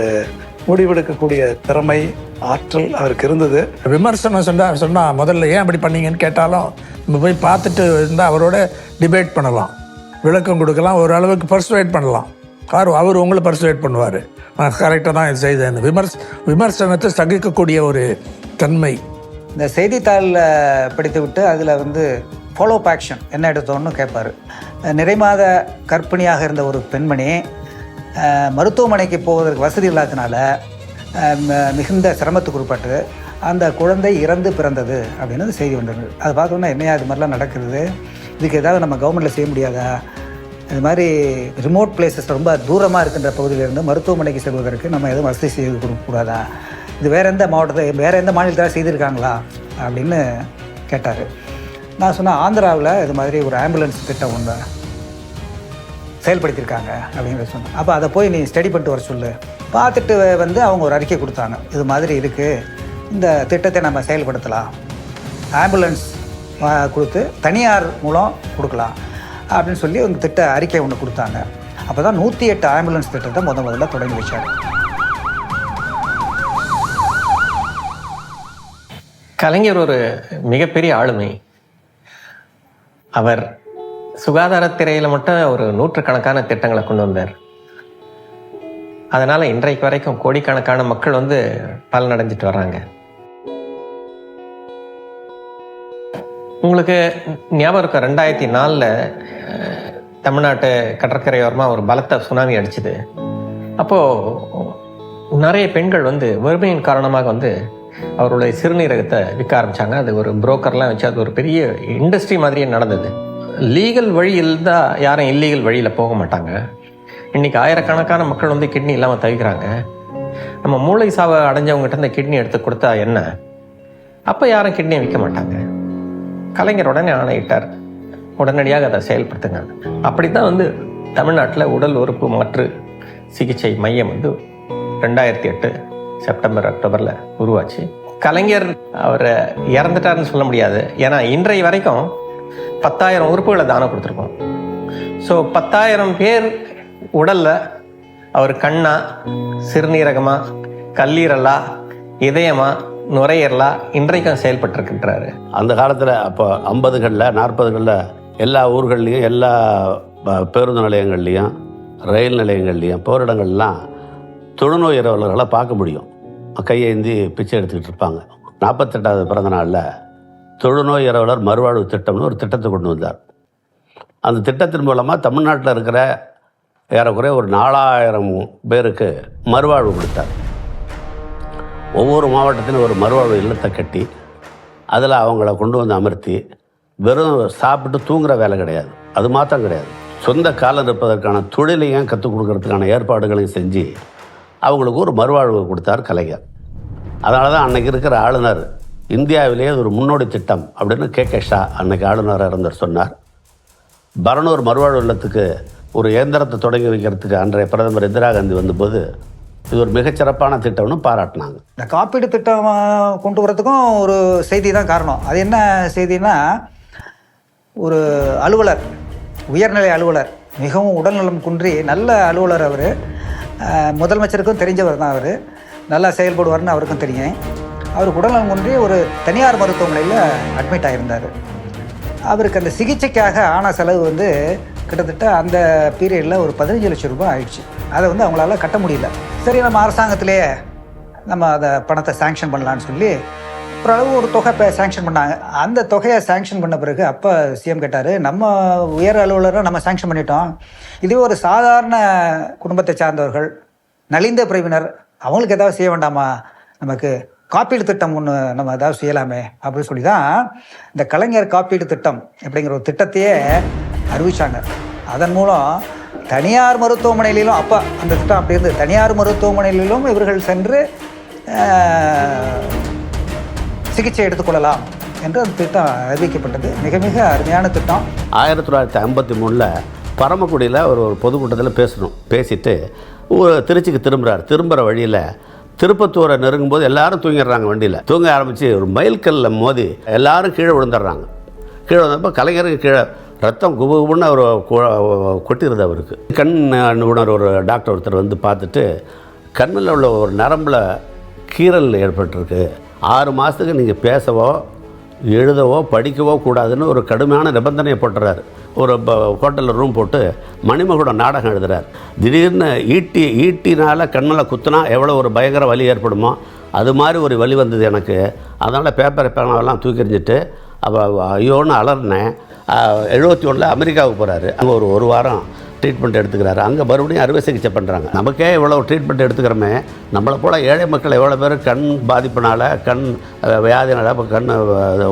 Speaker 13: முடிவெடுக்கக்கூடிய திறமை, ஆற்றல் அவருக்கு இருந்தது.
Speaker 16: விமர்சனம் சொன்னால் முதல்ல ஏன் அப்படி பண்ணீங்கன்னு கேட்டாலும் நம்ம போய் பார்த்துட்டு இருந்தால் அவரோட டிபேட் பண்ணலாம், விளக்கம் கொடுக்கலாம், ஒரு அளவுக்கு பர்சுவேட் பண்ணலாம். அவர் உங்களை பர்சுவேட் பண்ணுவார், நான் கரெக்டாக தான் இது செய்தேன். விமர்சனத்தை சகிக்கக்கூடிய ஒரு தன்மை.
Speaker 8: இந்த செய்தித்தாளில் படித்து விட்டு அதில் வந்து ஃபாலோ அப் ஆக்ஷன் என்ன எடுத்தோன்னு கேட்பார். நிறைமாத கர்ப்பிணியாக இருந்த ஒரு பெண்மணி மருத்துவமனைக்கு போவதற்கு வசதி இல்லாததுனால மிகுந்த சிரமத்துக்கு உட்பட்டு அந்த குழந்தை இறந்து பிறந்தது அப்படின்னு செய்தி வந்தது. அது பார்த்தோன்னா என்னையா இது மாதிரிலாம் நடக்குது, இதுக்கு ஏதாவது நம்ம கவர்மெண்ட்டில் செய்ய முடியாதா? இது மாதிரி ரிமோட் பிளேசஸ், ரொம்ப தூரமாக இருக்கின்ற பகுதியிலேருந்து மருத்துவமனைக்கு செல்வதற்கு நம்ம எதுவும் வசதி செய்து கொடுக்கக்கூடாதா? இது வேறு எந்த வேறு எந்த மாநிலத்தில் செய்திருக்காங்களா அப்படின்னு கேட்டார். நான் சொன்னேன், ஆந்திராவில் இது மாதிரி ஒரு ஆம்புலன்ஸ் திட்டம் ஒன்று செயல்படுத்தியிருக்காங்க அப்படிங்கிறத சொன்னேன். அப்போ அதை போய் நீ ஸ்டடி பண்ணிட்டு வர சொல்லு. பார்த்துட்டு வந்து அவங்க ஒரு அறிக்கை கொடுத்தாங்க, இது மாதிரி இருக்குது, இந்த திட்டத்தை நம்ம செயல்படுத்தலாம், ஆம்புலன்ஸ் கொடுத்து தனியார் மூலம் கொடுக்கலாம் அப்படின்னு சொல்லி ஒரு திட்ட அறிக்கை ஒன்று கொடுத்தாங்க. அப்போ தான் 108 ஆம்புலன்ஸ் திட்டத்தை முதல்ல தொடங்கி வச்சார்.
Speaker 17: கலைஞர் ஒரு மிகப்பெரிய ஆளுமை. அவர் சுகாதாரத்துறையில் மட்டும் ஒரு 100கணக்கான திட்டங்களை கொண்டு வந்தார். அதனால் இன்றைக்கு வரைக்கும் கோடிக்கணக்கான மக்கள் வந்து பலனடைஞ்சிட்டு வர்றாங்க. உங்களுக்கு ஞாபகம் இருக்கும், 2004 தமிழ்நாட்டு கடற்கரையோரமாக ஒரு பலத்த சுனாமி அடிச்சுது. அப்போது நிறைய பெண்கள் வந்து வறுமையின் காரணமாக வந்து அவருடைய சிறுநீரகத்தை விற்க ஆரம்பித்தாங்க. அது ஒரு புரோக்கர்லாம் வச்சு அது ஒரு பெரிய இண்டஸ்ட்ரி மாதிரியே நடந்தது. லீகல் வழியில் தான் யாரும் இல்லீகல் வழியில் போக மாட்டாங்க. இன்றைக்கி ஆயிரக்கணக்கான மக்கள் வந்து கிட்னி இல்லாமல் தவிக்கிறாங்க. நம்ம மூளை சாவை அடைஞ்சவங்ககிட்ட இந்த கிட்னி எடுத்து கொடுத்தா என்ன? அப்போ யாரும் கிட்னியை விற்க மாட்டாங்க. கலைஞர் உடனே ஆணையிட்டார், உடனடியாக அதை செயல்படுத்துங்க. அப்படி தான் வந்து தமிழ்நாட்டில் உடல் உறுப்பு மாற்று சிகிச்சை மையம் வந்து 2008 செப்டம்பர் அக்டோபரில் உருவாச்சு. கலைஞர் அவர் இறந்துட்டாருன்னு சொல்ல முடியாது, ஏன்னா இன்றைய வரைக்கும் 10,000 உறுப்புகளை தானம் கொடுத்துருக்கோம். ஸோ 10,000 பேர் உடலில் அவர் கண்ணா, சிறுநீரகமா, கல்லீரலா, இதயமா, நுரையீரலா இன்றைக்கும் செயல்பட்டுருக்கின்றாரு.
Speaker 3: அந்த காலத்தில் அப்போ 50களில் 40களில் எல்லா ஊர்கள்லேயும், எல்லா பேருந்து நிலையங்கள்லேயும், ரயில் நிலையங்கள்லேயும், போரிடங்கள்லாம் தொழுநோய் இரவலர்களை பார்க்க முடியும். கையேந்தி பிச்சை எடுத்துக்கிட்டு இருப்பாங்க. 48வது பிறந்த நாளில் தொழுநோய் இரவலர் மறுவாழ்வு திட்டம்னு ஒரு திட்டத்தை கொண்டு வந்தார். அந்த திட்டத்தின் மூலமாக தமிழ்நாட்டில் இருக்கிற ஏறக்குறைய ஒரு 4,000 பேருக்கு மறுவாழ்வு கொடுத்தார். ஒவ்வொரு மாவட்டத்திலும் ஒரு மறுவாழ்வு இல்லத்தை கட்டி அதில் அவங்கள கொண்டு வந்து அமர்த்தி, வெறும் சாப்பிட்டு தூங்குகிற வேலை கிடையாது, அது மாத்திரம் கிடையாது, சொந்த காலம் இருப்பதற்கான தொழிலையும் கற்றுக் கொடுக்கறதுக்கான ஏற்பாடுகளையும் செஞ்சு அவங்களுக்கு ஒரு மறுவாழ்வு கொடுத்தார் கலைஞர். அதனால தான் அன்றைக்கி இருக்கிற ஆளுநர் இந்தியாவிலேயே ஒரு முன்னோடி திட்டம் அப்படின்னு KK ஷா அன்றைக்கி ஆளுநராக இருந்தார் சொன்னார். பரனூர் மறுவாழ்வு இல்லத்துக்கு ஒரு இயந்திரத்தை தொடங்கி வைக்கிறதுக்கு அன்றைய பிரதமர் இந்திரா காந்தி வந்தபோது இது ஒரு மிகச்சிறப்பான திட்டம்னு பாராட்டினாங்க.
Speaker 8: இந்த காப்பீடு திட்டம் கொண்டு வரதுக்கும் ஒரு செய்தி தான் காரணம். அது என்ன செய்தின்னா, ஒரு அலுவலர், உயர்நிலை அலுவலர், மிகவும் உடல்நலம் குன்றி நல்ல அலுவலர், அவர் முதலமைச்சருக்கும் தெரிஞ்சவர் தான் அவர், நல்லா செயல்படுவார்னு அவருக்கும் தெரியும். அவர் உடல்நலம் குன்றி ஒரு தனியார் மருத்துவமனையில் அட்மிட் ஆகியிருந்தார். அவருக்கு அந்த சிகிச்சைக்காக ஆன செலவு வந்து கிட்டத்தட்ட அந்த பீரியடில் ஒரு 15 லட்சம் ரூபாய் ஆயிடுச்சு. அதை வந்து அவங்களால கட்ட முடியல. சரி, நம்ம அரசாங்கத்திலேயே நம்ம அதை பணத்தை சேங்ஷன் பண்ணலான்னு சொல்லி ஓரளவு ஒரு தொகை சேங்ஷன் பண்ணாங்க. அந்த தொகையை சேங்ஷன் பண்ண பிறகு அப்போ சிஎம் கேட்டார், நம்ம உயர் அலுவலரை நம்ம சேங்ஷன் பண்ணிட்டோம், இதுவே ஒரு சாதாரண குடும்பத்தை சார்ந்தவர்கள், நலிந்த பிரிவினர், அவங்களுக்கு ஏதாவது செய்ய வேண்டாமா, நமக்கு காப்பீடு திட்டம் ஒன்று நம்ம ஏதாவது செய்யலாமே அப்படின்னு சொல்லி தான் இந்த கலைஞர் காப்பீடு திட்டம் அப்படிங்கிற ஒரு திட்டத்தையே அறிவித்தாங்க. அதன் மூலம் தனியார் மருத்துவமனையிலும், அப்போ அந்த திட்டம் அப்படி இருந்து தனியார் மருத்துவமனையிலும் இவர்கள் சென்று சிகிச்சை எடுத்துக்கொள்ளலாம் என்று அந்த திட்டம் அறிவிக்கப்பட்டது. மிக மிக அருமையான திட்டம்.
Speaker 3: 1953 பரமக்குடியில் ஒரு பொதுக்கூட்டத்தில் பேசிட்டு திருச்சிக்கு திரும்புகிற வழியில் திருப்பத்தூரை நெருங்கும்போது எல்லாரும் தூங்கிடுறாங்க. வண்டியில் தூங்க ஆரம்பித்து ஒரு மைல்கல்ல மோதி எல்லாரும் கீழே விழுந்துடுறாங்க. கீழே வந்தப்போ கலைஞருக்கு கீழே ரத்தம் குபுகுபுன்னு அவர் கொட்டிருது. அவருக்கு கண் நிபுணர் ஒரு டாக்டர் ஒருத்தர் வந்து பார்த்துட்டு, கண்ணில் உள்ள ஒரு நரம்பில் கீறல் ஏற்பட்டிருக்கு, 6 மாதத்துக்கு நீங்கள் பேசவோ எழுதவோ படிக்கவோ கூடாதுன்னு ஒரு கடுமையான நிபந்தனையை போட்டுறாரு. ஒரு ஹோட்டலில் ரூம் போட்டு மணிமகுடம் நாடகம் எழுதுகிறார். திடீர்னு ஈட்டினால் கண்ணில் குத்துனா எவ்வளோ ஒரு பயங்கர வலி ஏற்படுமோ அது மாதிரி ஒரு வலி வந்தது எனக்கு. அதனால் பேனாவெல்லாம் தூக்கி எறிஞ்சிட்டு ஐயோன்னு அலர்னேன். 71 அமெரிக்காவுக்கு போகிறாரு. அங்கே ஒரு வாரம் ட்ரீட்மெண்ட் எடுத்துக்கிறாரு. அங்கே மறுபடியும் அறுவை சிகிச்சை பண்ணுறாங்க. நமக்கே இவ்வளோ ட்ரீட்மெண்ட் எடுத்துக்கிறோமே, நம்மளை போல் ஏழை மக்கள் எவ்வளோ பேர் கண் பாதிப்பினால், கண் வியாதினால், இப்போ கண்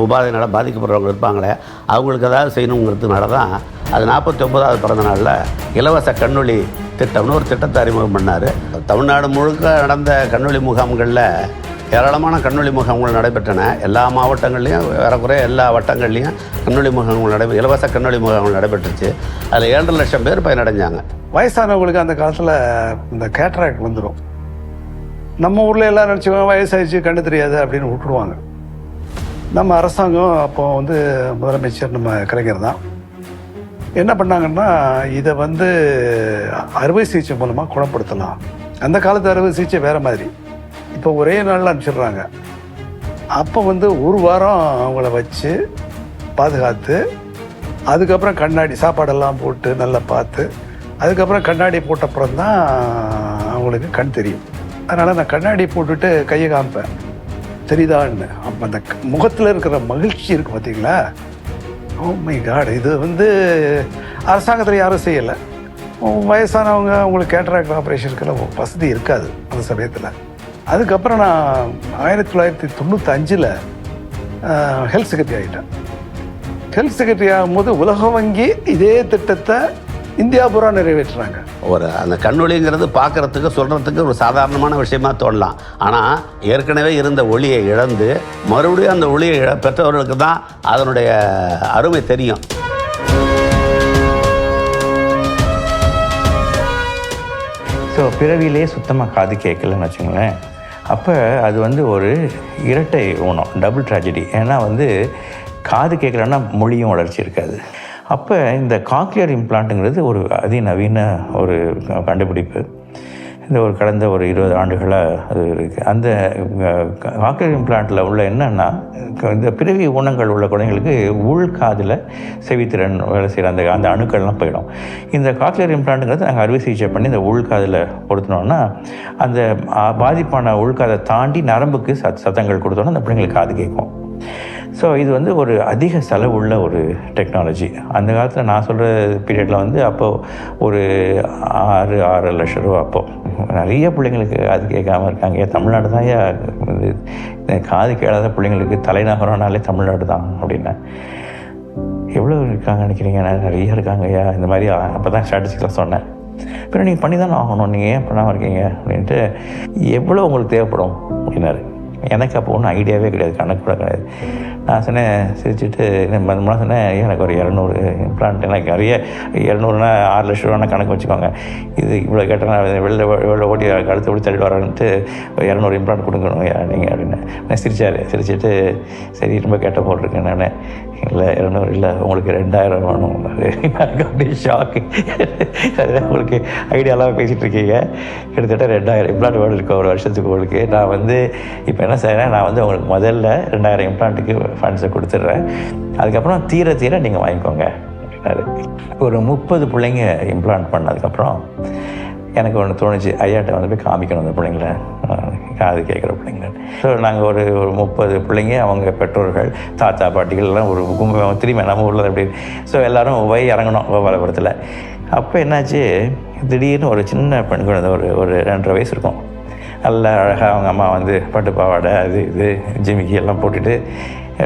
Speaker 3: உபாதையினால் பாதிக்கப்படுறவங்க இருப்பாங்களே, அவங்களுக்கு ஏதாவது செய்யணுங்கிறதுனால தான் அது 49வது பிறந்த நாளில் இலவச கண்ணொளி திட்டம்னு ஒரு திட்டத்தை அறிமுகம் பண்ணார். தமிழ்நாடு முழுக்க நடந்த கண்ணொளி முகாம்களில் ஏராளமான கண்ணொளி முகாம்கள் நடைபெற்றன. எல்லா மாவட்டங்கள்லேயும் ஏறக்குறைய எல்லா வட்டங்கள்லேயும் கண்ணொளி முகாம்கள் இலவச கண்ணொளி முகாம்கள் நடைபெற்றுச்சு. அதில் 7.5 லட்சம் பேர் பயனடைஞ்சாங்க.
Speaker 13: வயசானவங்களுக்கு அந்த காலத்தில் இந்த கேட்ராக்ட் வந்துடும். நம்ம ஊரில் எல்லாம் நினச்சிக்குவாங்க வயசாகிடுச்சு கண்ணு தெரியாது அப்படின்னு விட்டுருவாங்க. நம்ம அரசாங்கம் அப்போ வந்து முதலமைச்சர் நம்ம கலைஞர் தான் என்ன பண்ணாங்கன்னா, இதை வந்து அறுவை சிகிச்சை மூலமாக குணப்படுத்தலாம். அந்த காலத்து அறுவை சிகிச்சை வேறு மாதிரி. இப்போ ஒரே நாளில் அனுப்பிச்சிடுறாங்க. அப்போ வந்து ஒரு வாரம் அவங்கள வச்சு பாதுகாத்து, அதுக்கப்புறம் கண்ணாடி சாப்பாடெல்லாம் போட்டு நல்லா பார்த்து, அதுக்கப்புறம் கண்ணாடி போட்டப்புறம் தான் அவங்களுக்கு கண் தெரியும். அதனால் நான் கண்ணாடி போட்டுட்டு கையை காமிப்பேன், தெரியுதான்னு. அப்போ அந்த முகத்தில் இருக்கிற மகிழ்ச்சி இருக்குது பார்த்தீங்களா, ஓ மை காட். இது வந்து அரசாங்கத்தில் யாரும் செய்யலை. வயசானவங்க அவங்களுக்கு கேட்ராக்ட் ஆப்ரேஷனுக்கெல்லாம் வசதி இருக்காது அந்த சமயத்தில். அதுக்கப்புறம் நான் 1995 ஹெல்த் செக்ரட்டரி ஆகிட்டேன். ஹெல்த் செக்ரட்டரி ஆகும்போது உலக வங்கி இதே திட்டத்தை இந்தியா பூரா நிறைவேற்றுறாங்க.
Speaker 3: அந்த கண்ணொளிங்கிறது பார்க்குறதுக்கு சொல்கிறதுக்கு ஒரு சாதாரணமான விஷயமா தோணலாம். ஆனால் ஏற்கனவே இருந்த ஒளியை இழந்து மறுபடியும் அந்த ஒளியை பெற்றவர்களுக்கு தான் அதனுடைய அருமை தெரியும்.
Speaker 10: ஸோ பிறவிலே சுத்தமாக காது கேட்கலன்னு வச்சுங்களேன். அப்போ அது வந்து ஒரு இரட்டை ஊனம், டபுள் ட்ராஜடி. ஏன்னா வந்து காது கேட்கலன்னா மொழியும் வளர்ச்சி இருக்காது. அப்போ இந்த காக்லியர் இம்ப்ளான்ட்டுங்கிறது ஒரு அதிநவீன ஒரு கண்டுபிடிப்பு. இந்த ஒரு கடந்த ஒரு 20 ஆண்டுகளாக அது இருக்குது. அந்த காக்லியர் இம்ப்ளான்ட்டில் உள்ள என்னென்னா, இந்த பிறவி ஊனங்கள் உள்ள குழந்தைங்களுக்கு உள்காதில் செவித்திறன் வேலை செய்கிற அந்த அணுக்கள்லாம் போயிடும். இந்த காக்லியர் இம்ப்ளான்ட்டுங்கிறது நாங்கள் அறுவை சிகிச்சை பண்ணி இந்த உள்காதில் பொருத்தினோன்னா, அந்த பாதிப்பான உள்காதை தாண்டி நரம்புக்கு சத்தங்கள் கொடுத்தோன்னா அந்த பிள்ளைங்களுக்கு காது கேட்கும். ஸோ இது வந்து ஒரு அதிக செலவுள்ள ஒரு டெக்னாலஜி. அந்த காலத்தில் நான் சொல்கிற பீரியடில் வந்து அப்போது ஒரு 6 லட்சம் ரூபா. அப்போது நிறைய பிள்ளைங்களுக்கு காது கேட்காமல் இருக்காங்க. தமிழ்நாடு தான் வந்து காது கேளாத பிள்ளைங்களுக்கு தலைநகரம்னாலே தமிழ்நாடு தான் அப்படின்னா எவ்வளோ இருக்காங்க நினைக்கிறீங்க? நிறைய இருக்காங்க ஐயா. இந்த மாதிரி அப்போ தான் ஸ்டாட்டிஸ்டிக்ஸில் சொன்னேன். பின்ன நீங்கள் பண்ணி தானே ஆகணும், நீங்கள் ஏன் பண்ணாமல் இருக்கீங்க அப்படின்ட்டு. எவ்வளோ உங்களுக்கு தேவைப்படும் அப்படின்னாரு. எனக்கு அப்போ ஒன்றும் ஐடியாவே கிடையாது, கணக்கு கூட கிடையாது. நான் சொன்னேன் சிரிச்சுட்டு, மறுநாள் சொன்னேன், எனக்கு ஒரு 200 இம்ப்ளான்ட், எனக்கு நிறைய 200னா 6 லட்ச ரூபானா கணக்கு வச்சுக்கோங்க. இது இவ்வளோ கேட்டேன்னா வெளில ஓட்டி கழுத்து ஓடி தள்ளிட்டு வரேன்ட்டு 200 இம்ப்ளான்ட் கொடுக்கணும் நீங்கள் அப்படின்னு. நான் சிரிச்சார். சிரிச்சுட்டு சரி ரொம்ப கேட்ட போட்டிருக்கேன் நான். இல்லை 200 இல்லை உங்களுக்கு 2000 வேணும். எனக்கு அப்படியே ஷாக்கு. உங்களுக்கு ஐடியாலாம் பேசிகிட்டு இருக்கீங்க, கிட்டத்தட்ட 2000 இம்ப்ளான்ட் வேர்டு இருக்கும் ஒரு வருஷத்துக்கு உங்களுக்கு. நான் வந்து இப்போ என்ன செய்கிறேன், நான் வந்து உங்களுக்கு முதல்ல 2000 இம்ப்ளான்ட்டுக்கு ஃபண்ட்ஸை கொடுத்துட்றேன், அதுக்கப்புறம் தீர தீர நீங்கள் வாங்கிக்கோங்க அப்படின்னாரு. ஒரு 30 பிள்ளைங்க இம்ப்ளான்ட் பண்ணதுக்கப்புறம் எனக்கு ஒன்று தோணுச்சு, ஐயாட்ட வந்து போய் காமிக்கணும் அந்த பிள்ளைங்கள, காது கேட்குற பிள்ளைங்க. ஸோ நாங்கள் ஒரு 30 பிள்ளைங்க, அவங்க பெற்றோர்கள், தாத்தா பாட்டிகள் எல்லாம் ஒரு கும்பம் திரும்பி நம்ம ஊரில் அப்படி. ஸோ எல்லோரும் போய் இறங்கணும் கோபாலபுரத்தில். அப்போ என்னாச்சு, திடீர்னு ஒரு சின்ன பெண் குழந்தை, ஒரு 2.5 வயசு இருக்கும், நல்லா அழகாக அவங்க அம்மா வந்து பட்டு பாவாடை அது இது ஜிமிக்கி எல்லாம் போட்டுட்டு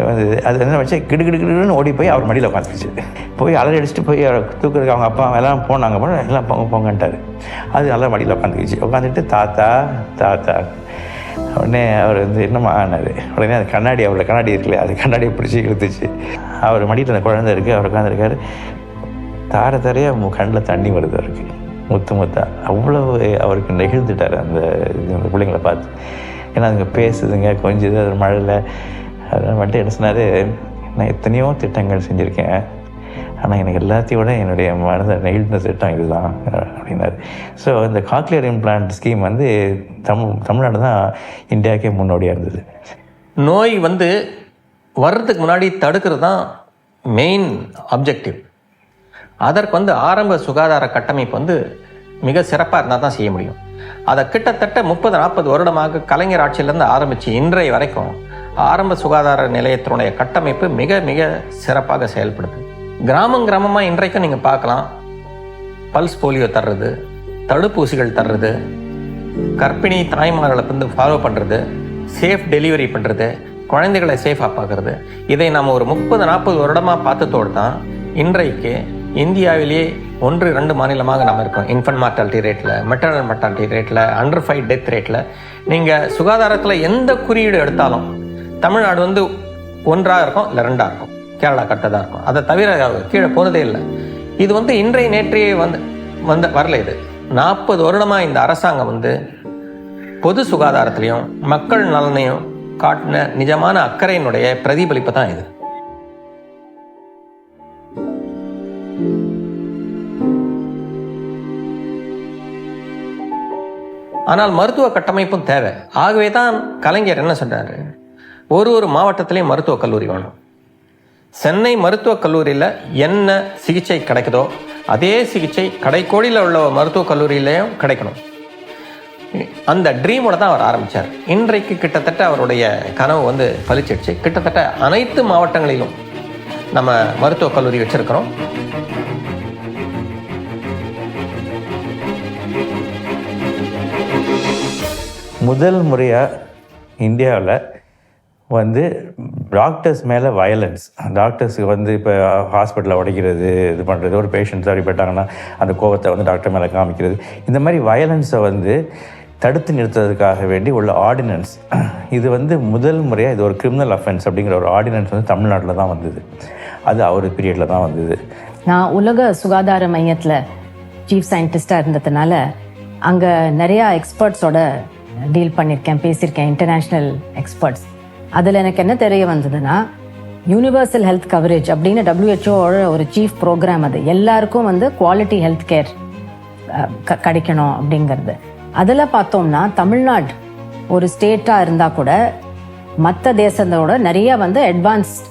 Speaker 10: வந்து அது என்ன வச்சு கிடுகிடுன்னு ஓடி போய் அவர் மடியில் உட்காந்துருச்சு. போய் அலறி அடிச்சுட்டு போய் அவர் தூக்குறதுக்கு அவங்க அப்பா எல்லாம் போனாங்க, எல்லாம் போங்கன்ட்டார். அது நல்லா மடியில் உட்காந்துக்கிச்சு. உட்காந்துட்டு தாத்தா தாத்தா உடனே அவர் வந்து என்னம்மா ஆனார். உடனே அது கண்ணாடி, அவரோட கண்ணாடி இருக்குல்ல, அது கண்ணாடியை பிடிச்சி இழுத்துச்சு. அவர் மடியில் அந்த குழந்தை இருக்குது, அவர் உட்காந்துருக்காரு. தார தாரையாக கண்ணில் தண்ணி வருது அவருக்கு, முத்து முத்தா. அவ்வளோ அவருக்கு நெகிழ்ந்துட்டார் அந்த பிள்ளைங்களை பார்த்து. ஏன்னா அதுங்க பேசுதுங்க, கொஞ்சது அது மழையில். அதனால் வந்துட்டு என்ன சொன்னார், நான் எத்தனையோ திட்டங்கள் செஞ்சுருக்கேன், ஆனால் எனக்கு எல்லாத்தையும் விட என்னுடைய மனதை நெகிழ்ந்த திட்டம் இதுதான் அப்படின்னாரு. ஸோ இந்த காக்லியர் இம்ப்ளான்ட் ஸ்கீம் வந்து தமிழ்நாடு தான் இந்தியாவுக்கே முன்னோடியாக இருந்தது.
Speaker 17: நோய் வந்து வர்றதுக்கு முன்னாடி தடுக்கிறது தான் மெயின் ஆப்ஜெக்டிவ். அதற்கு வந்து ஆரம்ப சுகாதார கட்டமைப்பு வந்து மிக சிறப்பாக இருந்தால் தான் செய்ய முடியும். அதை கிட்டத்தட்ட 30-40 வருடமாக கலைஞர் ஆட்சியிலேருந்து ஆரம்பித்து இன்றைய வரைக்கும் ஆரம்ப சுகாதார நிலையத்தினுடைய கட்டமைப்பு மிக மிக சிறப்பாக செயல்படுது. கிராமமாக இன்றைக்கும் நீங்கள் பார்க்கலாம், பல்ஸ் போலியோ தர்றது, தடுப்பூசிகள் தர்றது, கர்ப்பிணி தாய்மார்களை வந்து ஃபாலோ பண்ணுறது, சேஃப் டெலிவரி பண்ணுறது, குழந்தைகளை சேஃபாக பார்க்குறது. இதை நம்ம ஒரு 30-40 வருடமாக பார்த்ததோடு தான் இன்றைக்கு இந்தியாவிலேயே 1-2 மாநிலமாக நம்ம இருக்கோம். இன்ஃபன்ட் மார்டாலிட்டி ரேட்டில், மெட்டர்னல் மார்டாலிட்டி ரேட்டில், அண்டர் 5 டெத் ரேட்டில். நீங்கள் சுகாதாரத்தில் எந்த குறியீடு எடுத்தாலும் தமிழ்நாடு வந்து 1ஆக இருக்கும், இல்லை 2ஆக இருக்கும், கேரளா கட்டதாக இருக்கும். அதை தவிர கீழே போனதே இல்லை. இது வந்து இன்றைய நேற்றையே வரல. இது 40 வருடமாக இந்த அரசாங்கம் வந்து பொது சுகாதாரத்திலையும் மக்கள் நலனையும் காட்டின நிஜமான அக்கறையினுடைய பிரதிபலிப்பு தான் இது. ஆனால் மருத்துவ கட்டமைப்பும் தேவை. ஆகவே தான் கலைஞர் என்ன சொன்னார், ஒரு மாவட்டத்திலையும் மருத்துவக் கல்லூரி வேணும். சென்னை மருத்துவக் கல்லூரியில் என்ன சிகிச்சை கிடைக்குதோ அதே சிகிச்சை கடைக்கோடியில் உள்ள மருத்துவக் கல்லூரியிலையும் கிடைக்கணும். அந்த ட்ரீமோட தான் அவர் ஆரம்பித்தார். இன்றைக்கு கிட்டத்தட்ட அவருடைய கனவு வந்து பலிச்சிடுச்சு. கிட்டத்தட்ட அனைத்து மாவட்டங்களிலும் நம்ம மருத்துவக் கல்லூரி வச்சுருக்கிறோம்.
Speaker 10: முதல் முறையாக இந்தியாவில் வந்து டாக்டர்ஸ் மேலே வயலன்ஸ், டாக்டர்ஸுக்கு வந்து இப்போ ஹாஸ்பிட்டலில் உடைக்கிறது, இது பண்ணுறது, ஒரு பேஷண்ட் சரிப்பட்டாங்கன்னா அந்த கோபத்தை வந்து டாக்டர் மேலே காமிக்கிறது, இந்த மாதிரி வயலன்ஸை வந்து தடுத்து நிறுத்துறதுக்காக வேண்டி உள்ள ஆர்டினன்ஸ். இது வந்து முதல் முறையாக இது ஒரு கிரிமினல் அஃபென்ஸ் அப்படிங்கிற ஒரு ஆர்டினன்ஸ் வந்து தமிழ்நாட்டில் தான் வந்தது. அது அவர் பீரியடில் தான் வந்தது.
Speaker 15: நான் உலக சுகாதார மையத்தில் சீஃப் சயின்டிஸ்டாக இருந்ததுனால அங்கே நிறையா எக்ஸ்பர்ட்ஸோட டீல் பண்ணியிருக்கேன், பேசியிருக்கேன், இன்டர்நேஷ்னல் எக்ஸ்பர்ட்ஸ். அதில் எனக்கு என்ன தெரிய வந்ததுன்னா, யூனிவர்சல் ஹெல்த் கவரேஜ் அப்படின்னு WHO ஒரு சீஃப் ப்ரோக்ராம். அது எல்லாருக்கும் வந்து குவாலிட்டி ஹெல்த் கேர் கிடைக்கணும் அப்படிங்கிறது. அதில் பார்த்தோம்னா தமிழ்நாடு ஒரு ஸ்டேட்டாக இருந்தால் கூட மற்ற தேசத்தோட நிறைய வந்து அட்வான்ஸ்ட்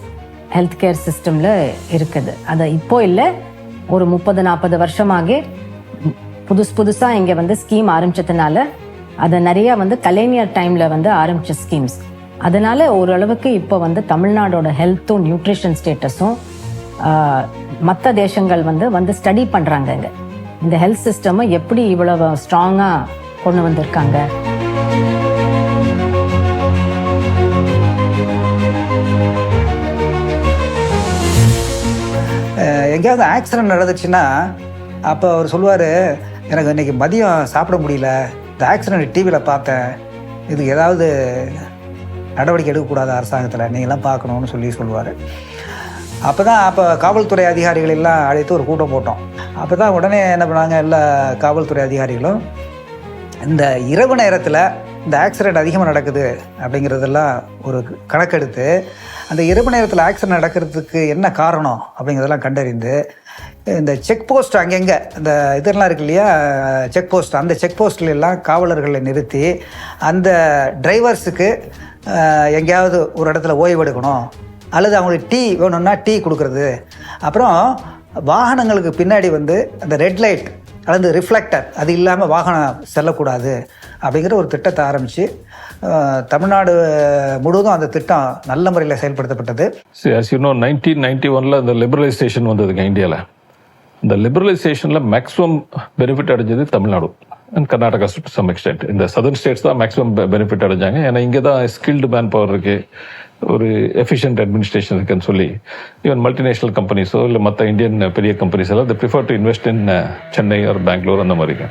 Speaker 15: ஹெல்த் கேர் சிஸ்டமில் இருக்குது. அது இப்போ இல்லை, ஒரு 30-40 வருஷமாகவே புதுசாக இங்கே வந்து ஸ்கீம் ஆரம்பித்ததுனால அதை நிறையா வந்து கலைஞர் டைமில் வந்து ஆரம்பித்த ஸ்கீம்ஸ். அதனால் ஓரளவுக்கு இப்போ வந்து தமிழ்நாடோட ஹெல்த்தும் நியூட்ரிஷன் ஸ்டேட்டஸும் மற்ற தேசங்கள் வந்து ஸ்டடி பண்ணுறாங்க. இங்கே இந்த ஹெல்த் சிஸ்டமை எப்படி இவ்வளவு ஸ்ட்ராங்காக கொண்டு வந்திருக்காங்க.
Speaker 8: எங்கேயாவது ஆக்சிடென்ட் நடந்துச்சுன்னா அப்போ அவர் சொல்லுவார், எனக்கு இன்றைக்கி மதியம் சாப்பிட முடியல, இந்த ஆக்சிடென்ட் டிவியில் பார்த்தேன், இதுக்கு ஏதாவது நடவடிக்கை எடுக்கக்கூடாது அரசாங்கத்தில், நீங்களாம் பார்க்கணுன்னு சொல்லுவார். அப்போ காவல்துறை அதிகாரிகள் எல்லாம் அழைத்து ஒரு கூட்டம் போட்டோம். அப்போ தான் உடனே என்ன பண்ணாங்க, எல்லா காவல்துறை அதிகாரிகளும் இந்த இரவு நேரத்தில் இந்த ஆக்சிடெண்ட் அதிகமாக நடக்குது அப்படிங்கிறதெல்லாம் ஒரு கணக்கெடுத்து அந்த இரவு நேரத்தில் ஆக்சிடெண்ட் நடக்கிறதுக்கு என்ன காரணம் அப்படிங்கிறதெல்லாம் கண்டறிந்து இந்த செக் போஸ்ட் அங்கங்கே இந்த இதெல்லாம் இருக்கு இல்லையா, செக் போஸ்ட், அந்த செக் போஸ்ட்லாம் காவலர்களை நிறுத்தி அந்த டிரைவர்ஸுக்கு எங்கேயாவது ஒரு இடத்துல ஓய்வு எடுக்கணும் அல்லது அவங்களுக்கு டீ வேணும்னா டீ கொடுக்குறது, அப்புறம் வாகனங்களுக்கு பின்னாடி வந்து அந்த ரெட் லைட் அல்லது ரிஃப்ளெக்டர் அது இல்லாமல் வாகனம் செல்லக்கூடாது அப்படிங்கிற ஒரு திட்டத்தை ஆரம்பித்து தமிழ்நாடு முழுவதும் அந்த திட்டம் நல்ல முறையில் செயல்படுத்தப்பட்டது.
Speaker 14: as you know 1991 இந்த லிபரலைசேஷன் வந்ததுங்க இந்தியாவில். இந்த லிபரலைசேஷனில் மேக்ஸிமம் பெனிஃபிட் அடைஞ்சது Tamil Nadu and Karnataka to some extent. இந்த சதர்ன் ஸ்டேட்ஸ் தான் மேக்ஸிமம் பெனிஃபிட் அடைஞ்சாங்க. ஏன்னா இங்கே தான் ஸ்கில்டு மேன் பவர் இருக்குது, ஒரு எஃபிஷியன்ட் அட்மினிஸ்ட்ரேஷன் இருக்குன்னு சொல்லி ஈவன் மல்டிநேஷ்னல் கம்பெனிஸோ இல்லை மற்ற இந்தியன் பெரிய கம்பெனிஸ் எல்லாம் prefer to invest in Chennai or Bangalore அந்த மாதிரிங்க.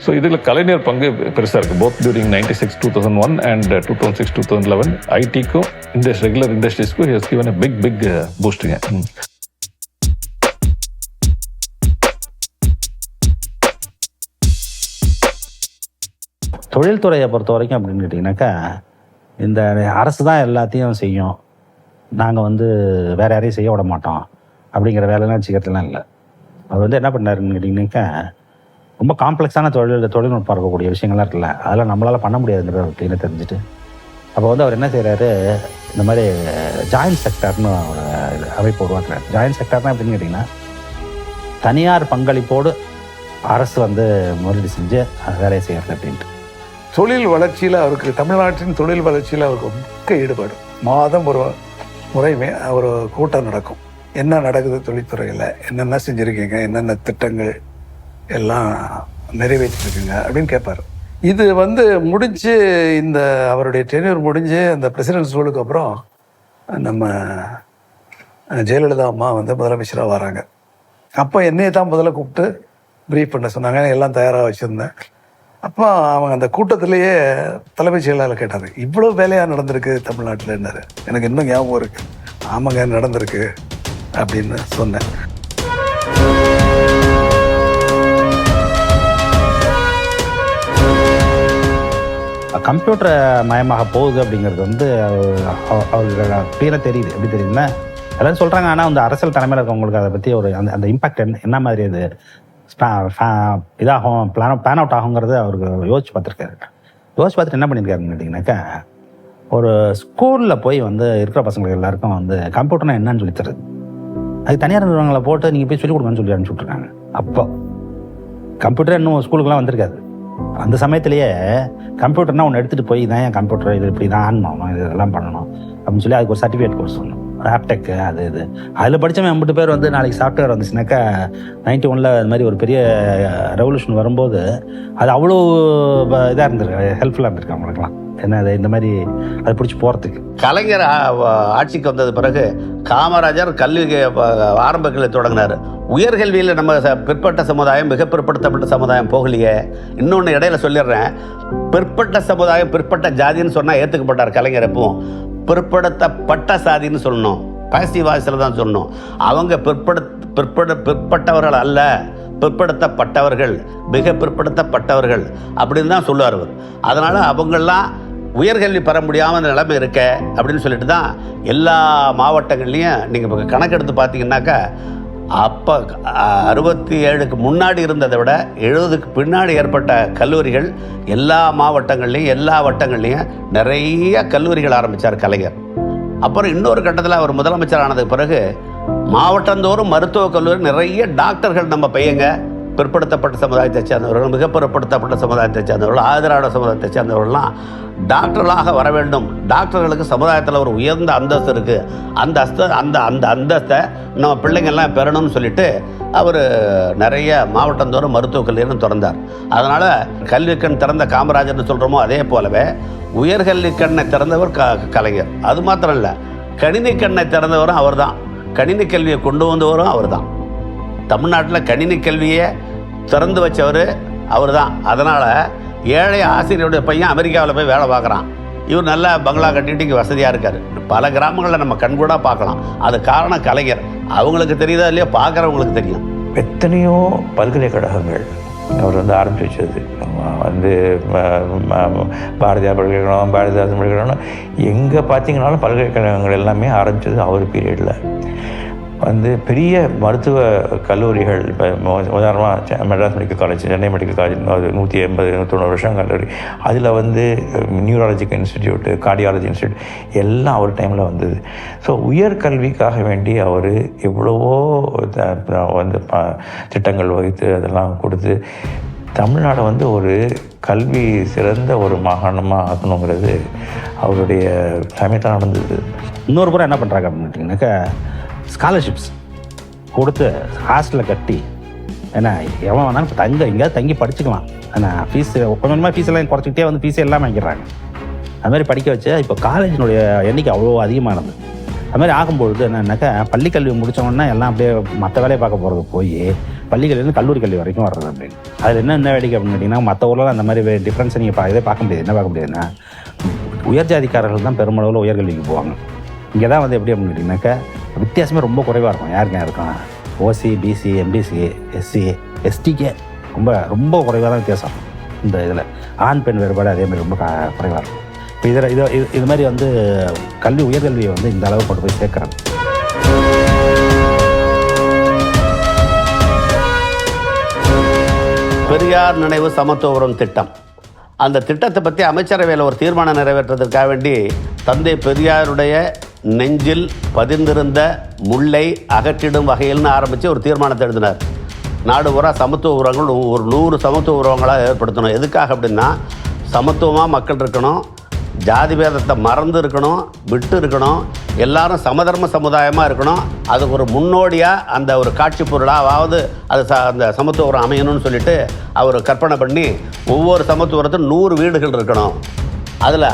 Speaker 14: ஸோ இதில் கலைஞர் பங்கு பெருசாக இருக்குது. போத் டியூரிங் 96, 2001 அண்ட் 2006, 2011 ஐடிக்கும் ரெகுலர் இண்டஸ்ட்ரீஸ்க்கும் he has given a big பூஸ்ட்டுங்க.
Speaker 4: தொழில்துறையை பொறுத்த வரைக்கும் அப்படின்னு கேட்டிங்கனாக்கா, இந்த அரசு தான் எல்லாத்தையும் செய்யும், நாங்கள் வந்து வேறு யாரையும் செய்ய விட மாட்டோம் அப்படிங்கிற வேலைலாம் வச்சுக்கிறதுலாம் இல்லை. அவர் வந்து என்ன பண்ணாருன்னு கேட்டிங்கனாக்கா, ரொம்ப காம்ப்ளெக்ஸான தொழில்நுட்பம் இருக்கக்கூடிய விஷயங்கள்லாம் இருக்குல்ல, அதெல்லாம் நம்மளால் பண்ண முடியாதுங்கிற அப்படின்னு தெரிஞ்சுட்டு அப்போ வந்து அவர் என்ன செய்கிறாரு, இந்த மாதிரி ஜாயின்ட் செக்டார்னு ஒரு அமைப்பு உருவாக்குறாரு. ஜாயின்ட் செக்டார்னா அப்படின்னு கேட்டிங்கன்னா, தனியார் பங்களிப்போடு அரசு வந்து முதலீடு செஞ்சு வேலையை செய்கிறது அப்படின்ட்டு.
Speaker 13: தொழில் வளர்ச்சியில் அவருக்கு, தமிழ்நாட்டின் தொழில் வளர்ச்சியில் அவருக்கு மிக்க ஈடுபாடு. மாதம் ஒரு முறை ஒரு கூட்டம் நடக்கும். என்ன நடக்குது தொழில்துறையில், என்னென்ன செஞ்சுருக்கீங்க, என்னென்ன திட்டங்கள் எல்லாம் நிறைவேற்றிருக்குங்க அப்படின்னு கேட்பார். இது வந்து முடிஞ்சு இந்த அவருடைய டென்யூர் முடிஞ்சு அந்த பிரசிடென்ட் ஸ்கூலுக்கு அப்புறம் நம்ம ஜெயலலிதா அம்மா வந்து முதலமைச்சராக வராங்க. அப்போ என்னையை தான் முதல்ல கூப்பிட்டு ப்ரீஃப் பண்ண சொன்னாங்க. எல்லாம் தயாராக வச்சுருந்தேன். அப்போ அவங்க அந்த கூட்டத்திலேயே தலைமைச் செயலாளர் கேட்டார், இவ்வளோ வேலையாக நடந்திருக்கு தமிழ்நாட்டில்னாரு. எனக்கு இன்னும் ஞாபகம் இருக்குது. ஆமாங்க நடந்திருக்கு அப்படின்னு சொன்னேன்.
Speaker 4: கம்ப்யூட்டர் மயமாக போகுது அப்படிங்கிறது வந்து அவருக்கு கிளியராக தெரியுது. எப்படி தெரியுதுன்னா, எல்லாரும் சொல்கிறாங்க, ஆனால் வந்து அரசியல் தலைமையில் இருக்கவங்களுக்கு அதை பற்றி ஒரு அந்த இம்பாக்ட் என்ன மாதிரி அது இதாகும், பிளான் அவுட் ஆகுங்கிறது அவருக்கு யோசிச்சு பார்த்துருக்காரு. யோசிச்சு பார்த்துட்டு என்ன பண்ணியிருக்காருன்னு கேட்டிங்கனாக்கா, ஒரு ஸ்கூலில் போய் வந்து இருக்கிற பசங்களுக்கு எல்லாருக்கும் வந்து கம்ப்யூட்டர்னா என்னன்னு சொல்லி தருது. அது தனியார் நிறுவனங்களை போட்டு நீங்கள் போய் சொல்லிக் கொடுங்கன்னு சொல்லி அனுப்பிச்சுட்ருக்காங்க. அப்போ கம்ப்யூட்டர் இன்னும் ஸ்கூலுக்குலாம் வந்திருக்காது. அந்த சமயத்திலேயே கம்ப்யூட்டர்னால் ஒன்று எடுத்துகிட்டு போய் தான் என் கம்ப்யூட்டர் இது இப்படி தான் ஆன் பண்ணணும், இது இதெல்லாம் பண்ணணும் அப்படின்னு சொல்லி அதுக்கு ஒரு சர்டிஃபிகேட் கோர்ஸ் பண்ணணும், ஆப்டெக்கு அது இது. அதில் படித்தவன் 50 பேர் வந்து நாளைக்கு சாஃப்ட்வேர் வந்துச்சுனாக்கா 91 அது மாதிரி ஒரு பெரிய ரெவல்யூஷன் வரும்போது அது அவ்வளோ இதாக இருந்திருக்கு, ஹெல்ப்ஃபுல்லாக இருந்திருக்கு அவங்களுக்குலாம். என்ன அது இந்த மாதிரி அதை பிடிச்சி போகிறதுக்கு.
Speaker 3: கலைஞர் ஆட்சிக்கு வந்தது பிறகு காமராஜர் கல்வி ஆரம்ப கல்வி தொடங்கினார். உயர்கல்வியில் நம்ம பிற்பட்ட சமுதாயம், மிக பிற்படுத்தப்பட்ட சமுதாயம் போகலையே. இன்னொன்று இடையில சொல்லிடுறேன், பிற்பட்ட சமுதாயம் பிற்பட்ட ஜாதின்னு சொன்னால் ஏற்றுக்கப்பட்டார் கலைஞர். எப்பவும் பிற்படுத்தப்பட்ட சாதின்னு சொல்லணும், பாசிட்டிவ் வாய்ஸில் தான் சொல்லணும். அவங்க பிற்பட்டவர்கள் அல்ல, பிற்படுத்தப்பட்டவர்கள், மிக பிற்படுத்தப்பட்டவர்கள் அப்படின்னு தான் சொல்லுவார் அவர். அதனால் அவங்கெல்லாம் உயர்கல்வி பெற முடியாமல் அந்த நிலைமை இருக்க அப்படின்னு சொல்லிட்டு தான் எல்லா மாவட்டங்கள்லேயும் நீங்கள் இப்போ கணக்கெடுத்து பார்த்தீங்கன்னாக்கா, அப்போ 67க்கு முன்னாடி இருந்ததை விட 70க்கு பின்னாடி ஏற்பட்ட கல்லூரிகள் எல்லா மாவட்டங்கள்லேயும் எல்லா வட்டங்கள்லேயும் நிறைய கல்லூரிகள் ஆரம்பித்தார் கலைஞர். அப்புறம் இன்னொரு கட்டத்தில் அவர் முதலமைச்சர் ஆனதுக்கு பிறகு மாவட்டந்தோறும் மருத்துவக் கல்லூரி, நிறைய டாக்டர்கள் நம்ம பையங்க பிற்படுத்தப்பட்ட சமுதாயத்தை சேர்ந்தவர்கள், மிக பிற்படுத்தப்பட்ட சமுதாயத்தை சேர்ந்தவர்கள், ஆதரவான சமுதாயத்தை சேர்ந்தவர்கள்லாம் டாக்டர்களாக வர வேண்டும். டாக்டர்களுக்கு சமுதாயத்தில் ஒரு உயர்ந்த அந்தஸ்து இருக்குது, அந்த அந்தஸ்தை நம்ம பிள்ளைங்கள்லாம் பெறணும்னு சொல்லிட்டு அவர் நிறைய மாவட்டந்தோறும் மருத்துவக் கல்லூரின்னு திறந்தார். அதனால் கல்விக்கண் திறந்த காமராஜர்னு சொல்கிறோமோ அதே போலவே உயர்கல்வி கண்ணை திறந்தவர் கலைஞர். அது மாத்திரம் இல்லை, கணினி கண்ணை திறந்தவரும் அவர் தான், கணினி கல்வியை கொண்டு வந்தவரும் அவர் தான். தமிழ்நாட்டில் கணினி கல்வியை திறந்து வச்சவர் அவர் தான். அதனால் ஏழை ஆசிரியருடைய பையன் அமெரிக்காவில் போய் வேலை பார்க்குறான், இவர் நல்லா பங்களா கட்டிட்டு இங்கே வசதியாக இருக்கார். பல கிராமங்களில் நம்ம கண்கூடாக பார்க்கலாம். அது காரணம் கலைஞர். அவங்களுக்கு தெரியுதா இல்லையா, பார்க்குறவங்களுக்கு தெரியும்.
Speaker 10: எத்தனையோ பல்கலைக்கழகங்கள் அவர் வந்து ஆரம்பித்து வச்சது. வந்து பாரதியார் பல்கலைக்கழகம், பாரதிதாசன் பல்கலைக்கழகம் எங்கே பார்த்தீங்கன்னாலும் பல்கலைக்கழகங்கள் எல்லாமே ஆரம்பித்தது அவர் பீரியடில். வந்து பெரிய மருத்துவ கல்லூரிகள், இப்போ உதாரணமாக Madras medical college, Chennai medical college, 180-190 வருஷம் கல்லூரி, அதில் வந்து நியூராலஜிக்கல் இன்ஸ்டிடியூட்டு, கார்டியாலஜி இன்ஸ்டியூட் எல்லாம் அவர் டைமில் வந்தது. ஸோ உயர்கல்விக்காக வேண்டி அவர் எவ்வளவோ வந்து திட்டங்கள் வகுத்து அதெல்லாம் கொடுத்து தமிழ்நாடை வந்து ஒரு கல்வி சிறந்த ஒரு மாகாணமாக ஆக்கணுங்கிறது அவருடைய சமயத்தில் நடந்தது.
Speaker 4: இன்னொரு புறம் என்ன பண்ணுறாங்க அப்படின்னு கேட்டிங்கனாக்கா, ஸ்காலர்ஷிப்ஸ் கொடுத்து ஹாஸ்டலில் கட்டி, ஏன்னா எவன் வேணாலும் இப்போ எங்கேயாவது தங்கி படிச்சுக்கலாம். ஏன்னா ஃபீஸ் கொஞ்சமாக ஃபீஸ் எல்லாம் குறைச்சிக்கிட்டே வந்து ஃபீஸே எல்லாம் வாங்கிடுறாங்க. அதுமாதிரி படிக்க வச்சு இப்போ காலேஜினுடைய எண்ணிக்கை அவ்வளோ அதிகமானது. அதுமாதிரி ஆகும்பொழுது என்னன்னாக்கா, பள்ளிக்கல்வி முடித்தவொடனே எல்லாம் அப்படியே மற்ற வேலையை பார்க்க போகிறது போய் பள்ளிக்கல்விலேருந்து கல்லூரி கல்வி வரைக்கும் வர்றது அப்படின்னு. அதில் என்ன வேடிக்கை அப்படின்னு கேட்டிங்கன்னா, மற்ற ஊரில் அந்த மாதிரி டிஃப்ரென்ஸை நீங்கள் இதே பார்க்க முடியாது. என்ன பார்க்க முடியாதுன்னா, உயர் ஜாதிக்காரர்கள் தான் பெருமளவில் உயர்கல்விக்கு போவாங்க. இங்கே தான் வந்து எப்படி அப்படின்னு கேட்டிங்கனாக்கா, வித்தியாசமே ரொம்ப குறைவாக இருக்கும். யாருக்கும் இருக்கும் ஓசி, பிசி, எம்பிசி, எஸ்சி, எஸ்டிக்கே ரொம்ப ரொம்ப குறைவாக தான் வித்தியாசம். இந்த இதில் ஆண் பெண் வேறுபாடு அதேமாதிரி ரொம்ப குறைவாக இருக்கும். இப்போ இது மாதிரி வந்து உயர்கல்வியை வந்து இந்த அளவு கொண்டு போய் சேர்க்குறாங்க.
Speaker 3: பெரியார் நினைவு சமத்துவபுரம் திட்டம், அந்த திட்டத்தை பற்றி அமைச்சரவையில் ஒரு தீர்மானம் நிறைவேற்றுவதற்காக வேண்டி தந்தை பெரியாருடைய நெஞ்சில் பதிந்திருந்த முல்லை அகற்றிடும் வகையில்னு ஆரம்பித்து ஒரு தீர்மானத்தை எழுதினார். நாடு பூரா சமத்துவ உறவுகள் ஒரு 100 சமத்துவ உறவுகளாக ஏற்படுத்தணும். எதுக்காக அப்படின்னா, சமத்துவமாக மக்கள் இருக்கணும், ஜாதி பேதத்தை மறந்து இருக்கணும், விட்டு இருக்கணும், எல்லாரும் சமதர்ம சமுதாயமாக இருக்கணும். அதுக்கு ஒரு முன்னோடியாக அந்த ஒரு காட்சி பொருளாவது அது அந்த சமத்துவம் அமையணும்னு சொல்லிட்டு அவர் கற்பனை பண்ணி, ஒவ்வொரு சமத்துவத்தும் 100 வீடுகள் இருக்கணும். அதில்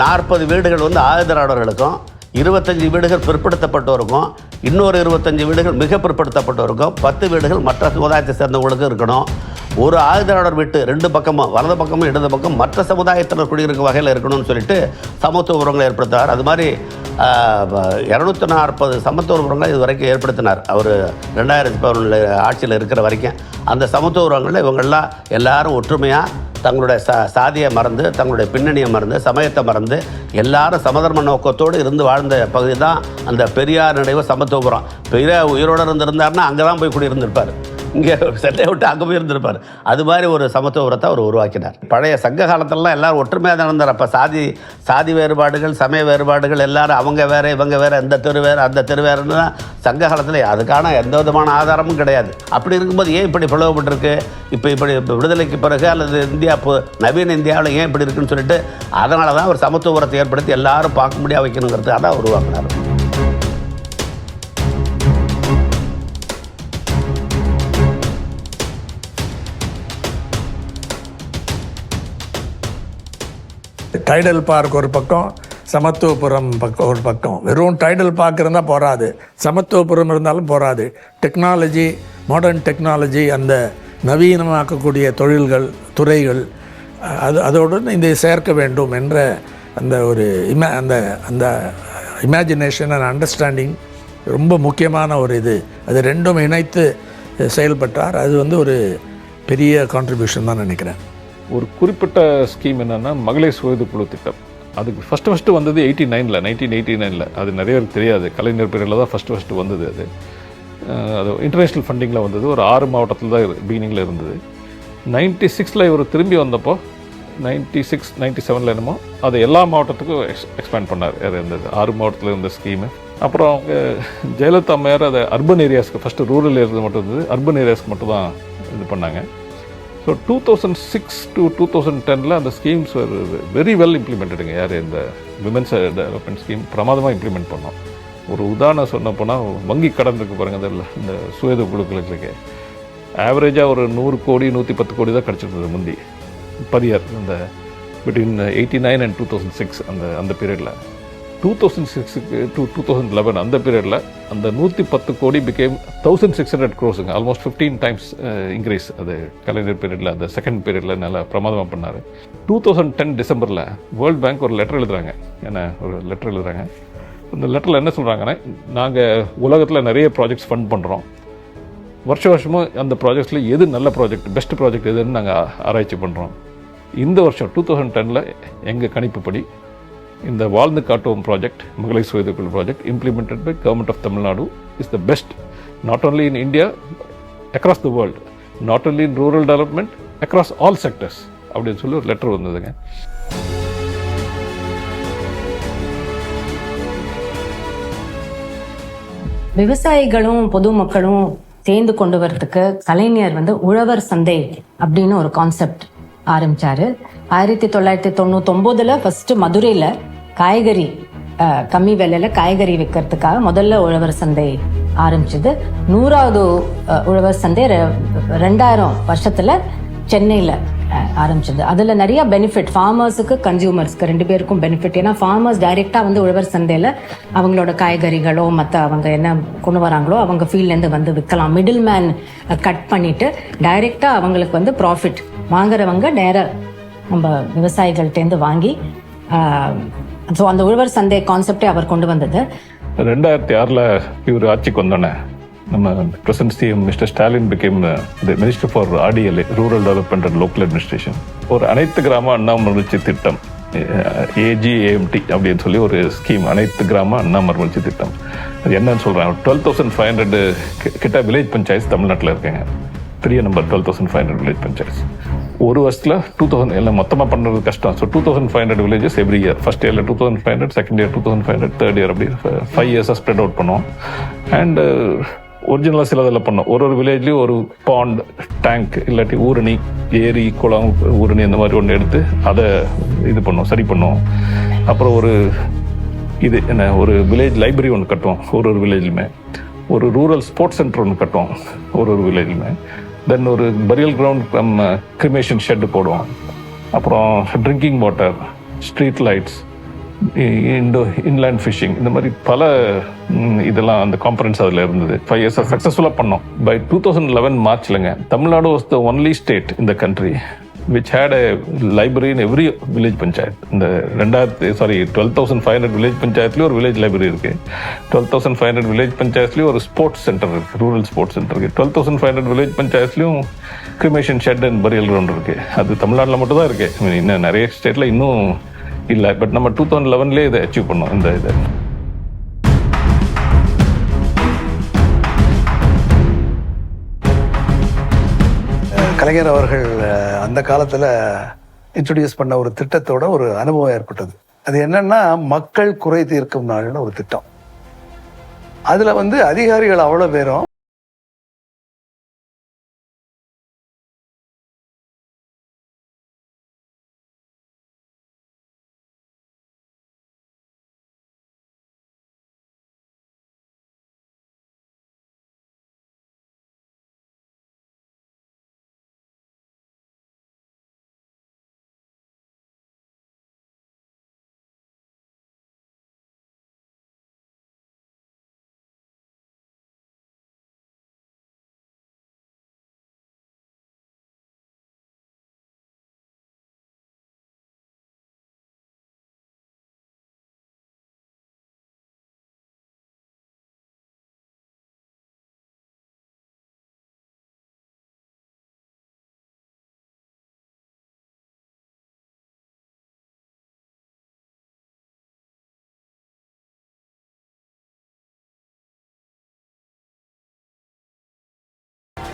Speaker 3: 40 வீடுகள் வந்து ஆயுதராளர்களுக்கும், 25 வீடுகள் பிற்படுத்தப்பட்டோருக்கும், இன்னொரு 25 வீடுகள் மிக பிற்படுத்தப்பட்டோருக்கும், 10 வீடுகள் மற்ற சமுதாயத்தை சேர்ந்தவங்களுக்கும் இருக்கணும். ஒரு ஆயுதராளர் வீட்டு 2 பக்கமும், வலது பக்கமும் இடது பக்கம் மற்ற சமுதாயத்தினர் குடியிருக்கும் வகையில் இருக்கணும்னு சொல்லிட்டு சமத்துவ உறவுகளை ஏற்படுத்தினார். அது மாதிரி 240 சமத்துவ உறவுகளை இது வரைக்கும் ஏற்படுத்தினார் அவர் 2011 ஆட்சியில் இருக்கிற வரைக்கும். அந்த சமத்துவ உறவுகளில் இவங்கெல்லாம் எல்லாரும் ஒற்றுமையாக தங்களுடைய சாதியை மறந்து, தங்களுடைய பின்னணியை மறந்து, சமயத்தை மறந்து எல்லாரும் சமதர்ம நோக்கத்தோடு இருந்து வாழ்ந்த பகுதி தான் அந்த பெரியார் நினைவு சமத்துவபுரம். பெரியார் உயிரோடு இருந்திருந்தாருன்னா அங்கே தான் போய் குடியிருந்திருப்பார். இங்கே சென்னையை விட்டு அங்கே போய் இருந்திருப்பார். அது மாதிரி ஒரு சமத்துவபுரத்தை அவர் உருவாக்கினார். பழைய சங்க காலத்திலலாம் எல்லோரும் ஒற்றுமையாக தான் இருந்தார். அப்போ சாதி வேறுபாடுகள், சமய வேறுபாடுகள், எல்லாரும் அவங்க வேறு இவங்க வேறு, இந்த தெரு வேறு அந்த தெரு வேறுன்னு தான் சங்க காலத்தில் அதுக்கான எந்த விதமான ஆதாரமும் கிடையாது. அப்படி இருக்கும்போது ஏன் இப்படி பிளவுபட்டிருக்கு, இப்போ இப்படி விடுதலைக்கு பிறகு அல்லது நவீன இந்தியாவில் ஏன் இப்படி இருக்குன்னு சொல்லிட்டு அதனால தான் ஒரு சமத்துவபுரத்தை ஏற்படுத்தி எல்லாரும் பார்க்க முடியாது வைக்கணுங்கிறது அதான் உருவாக்கினார்.
Speaker 16: டைடல் பார்க் ஒரு பக்கம், சமத்துவபுரம் பக்கம் ஒரு பக்கம். வெறும் டைடல் பார்க் இருந்தால் போகாது, சமத்துவபுரம் இருந்தாலும் போகாது. டெக்னாலஜி, மாடர்ன் டெக்னாலஜி, அந்த நவீனமாக்கக்கூடிய தொழில்கள், துறைகள், அதோடு இந்த சேர்க்க வேண்டும் என்ற அந்த ஒரு அந்த இமேஜினேஷன் அண்ட் அண்டர்ஸ்டாண்டிங் ரொம்ப முக்கியமான ஒரு இது. அது ரெண்டும் இணைத்து செயல்பட்டார். அது வந்து ஒரு பெரிய கான்ட்ரிபியூஷன் தான் நினைக்கிறேன்.
Speaker 14: ஒரு குறிப்பிட்ட ஸ்கீம் என்னென்னா மகளிர் சுயது குழு திட்டம். அதுக்கு ஃபஸ்ட்டு வந்தது 1989. அது நிறைய பேருக்கு தெரியாது. கலைஞர் பீரியடில் தான் ஃபஸ்ட்டு வந்தது. அது இன்டர்நேஷ்னல் ஃபண்டிங்கில் வந்தது. ஒரு 6 மாவட்டத்தில் தான் பிகினிங்கில் இருந்தது. 96 இவர் திரும்பி வந்தப்போ 96, 97 என்னமோ அது எல்லா மாவட்டத்துக்கும் எக்ஸ்பேண்ட் பண்ணார். இருந்தது 6 மாவட்டத்தில் இருந்த ஸ்கீமு. அப்புறம் அவங்க ஜெயலலிதா அம்மையார் அதை அர்பன் ஏரியாஸ்க்கு, ஃபஸ்ட்டு ரூரல் ஏரியா மட்டும் இருந்தது, அர்பன் ஏரியாஸ்க்கு மட்டும் தான் இது பண்ணாங்க. ஸோ 2006 to 2010 அந்த ஸ்கீம்ஸ் வெரி வெல் இம்ப்ளிமெண்டடுங்க. யார் இந்த விமென்ஸ் டெவலப்மெண்ட் ஸ்கீம் பிரமாதமாக இம்ப்ளிமெண்ட் பண்ணோம். ஒரு உதாரணம் சொன்ன போனால், வங்கி கடன் இருக்குது பாருங்கள், அதில் இந்த சுயத குழுக்களுக்கு ஆவரேஜாக ஒரு 100 கோடி 110 கோடி தான் கிடச்சிருந்தது முந்தி பர் இயர். இந்த பிட்வீன் 89 and 2006 அந்த பீரியடில். 2006 to 2011 அந்த பீரியடில் அந்த 110 கோடி became 1600 crores, almost 15 times increase. அது கலைஞர் பீரியடில், அந்த செகண்ட் பீரியடில் நல்லா பிரமாதமாக பண்ணார். 2010 டிசம்பரில் வேர்ல்டு பேங்க் ஒரு லெட்டர் எழுதுகிறாங்க. அந்த லெட்டரில் என்ன சொல்கிறாங்கன்னா, நாங்கள் உலகத்தில் நிறைய ப்ராஜெக்ட்ஸ் ஃபண்ட் பண்ணுறோம், வருஷமும் அந்த ப்ராஜெக்ட்ஸில் எது நல்ல ப்ராஜெக்ட், பெஸ்ட் ப்ராஜெக்ட் எதுன்னு நாங்கள் ஆராய்ச்சி பண்ணுறோம். இந்த வருஷம் 2010 எங்கள் கணிப்புப்படி இந்த வாழ்ந்து காட்டுவோம் ப்ராஜெக்ட், மகளிர் சுய உதவிக்குழு project implemented by government of Tamil Nadu is the best, not only in India, across the world, not only in rural development, across all sectors அப்படின்னு சொல்லி ஒரு லெட்டர் வந்ததுங்க.
Speaker 15: விவசாயிகளும் பொதுமக்களும் சேர்ந்து கொண்டு வரதுக்கு கலைஞர் உழவர் சந்தை அப்படின்னு ஒரு கான்செப்ட் ஆரம்பிச்சாரு. 1999 ஃபர்ஸ்ட் மதுரையில் காய்கறி கம்மி விலையில காய்கறி விற்கிறதுக்காக முதல்ல உழவர் சந்தை ஆரம்பிச்சது. 100வது உழவர் சந்தை 2000 வருஷத்துல சென்னையில் ஆரம்பிச்சது. அதில் நிறைய பெனிஃபிட் ஃபார்மர்ஸுக்கு கன்சியூமர்ஸ்க்கு 2 பேருக்கும் பெனிஃபிட். ஏன்னா ஃபார்மர்ஸ் டைரெக்டாக உழவர் சந்தையில் அவங்களோட காய்கறிகளோ மற்ற அவங்க என்ன கொண்டு வராங்களோ அவங்க ஃபீல்ட்லேருந்து விற்கலாம். மிடில் மேன் கட் பண்ணிவிட்டு டைரெக்டாக அவங்களுக்கு ப்ராஃபிட், வாங்குறவங்க நேராக நம்ம விவசாயிகள்கிட்டேருந்து வாங்கி, ஸோ அந்த உழவர் சந்தை கான்செப்டே அவர் கொண்டு வந்தது.
Speaker 14: 2006 இவர் ஆட்சிக்கு வந்தோன்னே நம்ம present CM mister Stalin became the minister for RDLA, rural development and local administration. ஒரு அனைத்து கிராம அண்ணாமலர்ச்சி திட்டம், AGAMT அப்படின்னு சொல்லி ஒரு ஸ்கீம், அனைத்து கிராம அண்ணாமலர்ச்சி திட்டம். அது என்னன்னு சொல்கிறேன், 12,500 கிட்ட வில்லேஜ் பஞ்சாயத்து தமிழ்நாட்டில் இருக்காங்க. பெரிய நம்பர் 12,500 வில்லேஜ் பஞ்சாயத்து. ஒரு வருஷத்தில் 2000 எல்லாம் மொத்தமாக பண்ணுறது கஷ்டம். So 2500 villages every year. First இயரில் 2500, செகண்ட் இயர் 2500, தேர்ட் இயர் அப்படி 5 இயர்ஸாக ஸ்ப்ரெட் அவுட் பண்ணுவோம். அண்ட் ஒரிஜினலாக சிலதில் பண்ணோம். ஒரு வில்லேஜ்லேயும் ஒரு பாண்ட், டேங்க், இல்லாட்டி ஊரணி, ஏரி, குளம், ஊரணி அந்த மாதிரி ஒன்று எடுத்து அதை இது பண்ணுவோம், சரி பண்ணுவோம். அப்புறம் ஒரு வில்லேஜ் லைப்ரரி ஒன்று கட்டுவோம் ஒரு வில்லேஜ்லையுமே. ஒரு ரூரல் ஸ்போர்ட்ஸ் சென்டர் ஒன்று கட்டுவோம் ஒரு வில்லேஜ்லையுமே. தென் ஒரு பரியல் கிரவுண்ட் கிரிமேஷன் ஷெட்டு போடுவோம். அப்புறம் drinking water, street lights, inland fishing, இந்த மாதிரி பல இதெல்லாம் அந்த காம்பரன்ஸ் அதில் இருந்தது. 5 இயர்ஸ் சக்ஸஸ்ஃபுல்லாக பண்ணோம். பை 2011 மார்ச்லங்க Tamil Nadu was the only state in the country which had a library in every village panchayat. இந்த 12,500 வில்லேஜ் பஞ்சாயத்துலேயும் ஒரு வில்லேஜ் லைப்ரரி இருக்கு. 12,500 வில்லேஜ் பஞ்சாயத்துலேயும் ஒரு ஸ்போர்ட்ஸ் சென்டர் இருக்கு, ரூரல் ஸ்போர்ட்ஸ் சென்டர் இருக்கு. 12,500 வில்லேஜ் பஞ்சாயத்துலேயும் cremation shed and burial ground இருக்கு. அது தமிழ்நாட்டில் மட்டும் தான் இருக்கு. இன்னும் நிறைய ஸ்டேட்ல இன்னும் இல்லை. பட் நம்ம 2011 இதை அச்சீவ் பண்ணோம். இந்த இதை
Speaker 13: கலைஞர் அவர்கள் அந்த காலத்தில் இன்ட்ரடியூஸ் பண்ண ஒரு திட்டத்தோட ஒரு அனுபவம் ஏற்பட்டது. அது என்னன்னா மக்கள் குறை தீர்க்கும் நாள்னு ஒரு திட்டம். அதில் அதிகாரிகள் அவ்வளோ பேரும்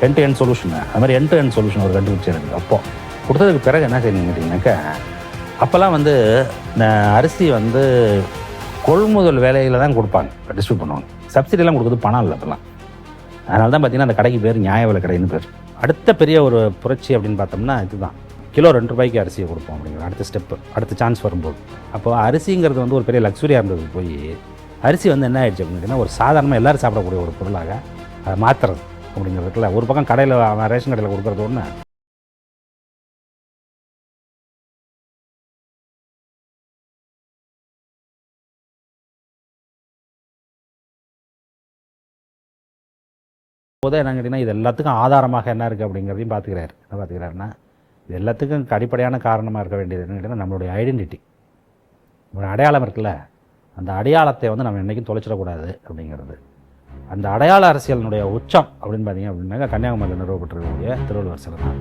Speaker 4: end to end சொல்யூஷன், அது மாதிரி end to end சொல்யூஷன் ஒரு கண்டுபிடிச்சாரு. அப்போ கொடுத்ததுக்கு பிறகு என்ன செய்யணும்னு கேட்டிங்கனாக்கா, அப்போல்லாம் அரிசி கொள்முதல் வேலையில் தான் கொடுப்பாங்க, டிஸ்ட்ரிபியூட் பண்ணுவாங்க. சப்சிடிலாம் கொடுக்குறது பணம் இல்லை அப்போல்லாம். அதனால தான் பார்த்தீங்கன்னா அந்த கடைக்கு பேர் நியாய விலை கடைன்னு பேர். அடுத்த பெரிய ஒரு புரட்சி அப்படின்னு பார்த்தோம்னா இதுதான், கிலோ 2 ரூபாய்க்கு அரிசியை கொடுப்போம் அப்படிங்கிற அடுத்த ஸ்டெப்பு, அடுத்த சான்ஸ் வரும்போது. அப்போது அரிசிங்கிறது ஒரு பெரிய லக்ஸுரியாக இருந்தது. போய் அரிசி என்ன ஆயிடுச்சு அப்படின்னா ஒரு சாதாரணமாக எல்லோரும் சாப்பிடக்கூடிய ஒரு பொருளாக அதை மாற்றுறது அப்படிங்கிறதுக்குல ஒரு பக்கம் கடையில் ரேஷன் கடையில் கொடுக்குறது ஒன்று. போது என்ன கேட்டிங்கன்னா இது எல்லாத்துக்கும் ஆதாரமாக என்ன இருக்குது அப்படிங்கிறதையும் பார்த்துக்கிறாரு. என்ன பார்த்துக்கிறாருன்னா இது எல்லாத்துக்கும் அடிப்படையான காரணமாக இருக்க வேண்டியது என்னன்னு கேட்டிங்கன்னா நம்மளுடைய ஐடென்டிட்டி, நம்மளுடைய அடையாளம் இருக்குல்ல, அந்த அடையாளத்தை நம்ம என்றைக்கும் தொலைச்சிடக்கூடாது அப்படிங்கிறது. அந்த அடையாள அரசியலினுடைய உச்சம் அப்படின்னு பார்த்தீங்க அப்படின்னாக்கா கன்னியாகுமரியில் நிறுவப்பட்டிருக்கக்கூடிய திருவள்ளுவர் சிலை தான்.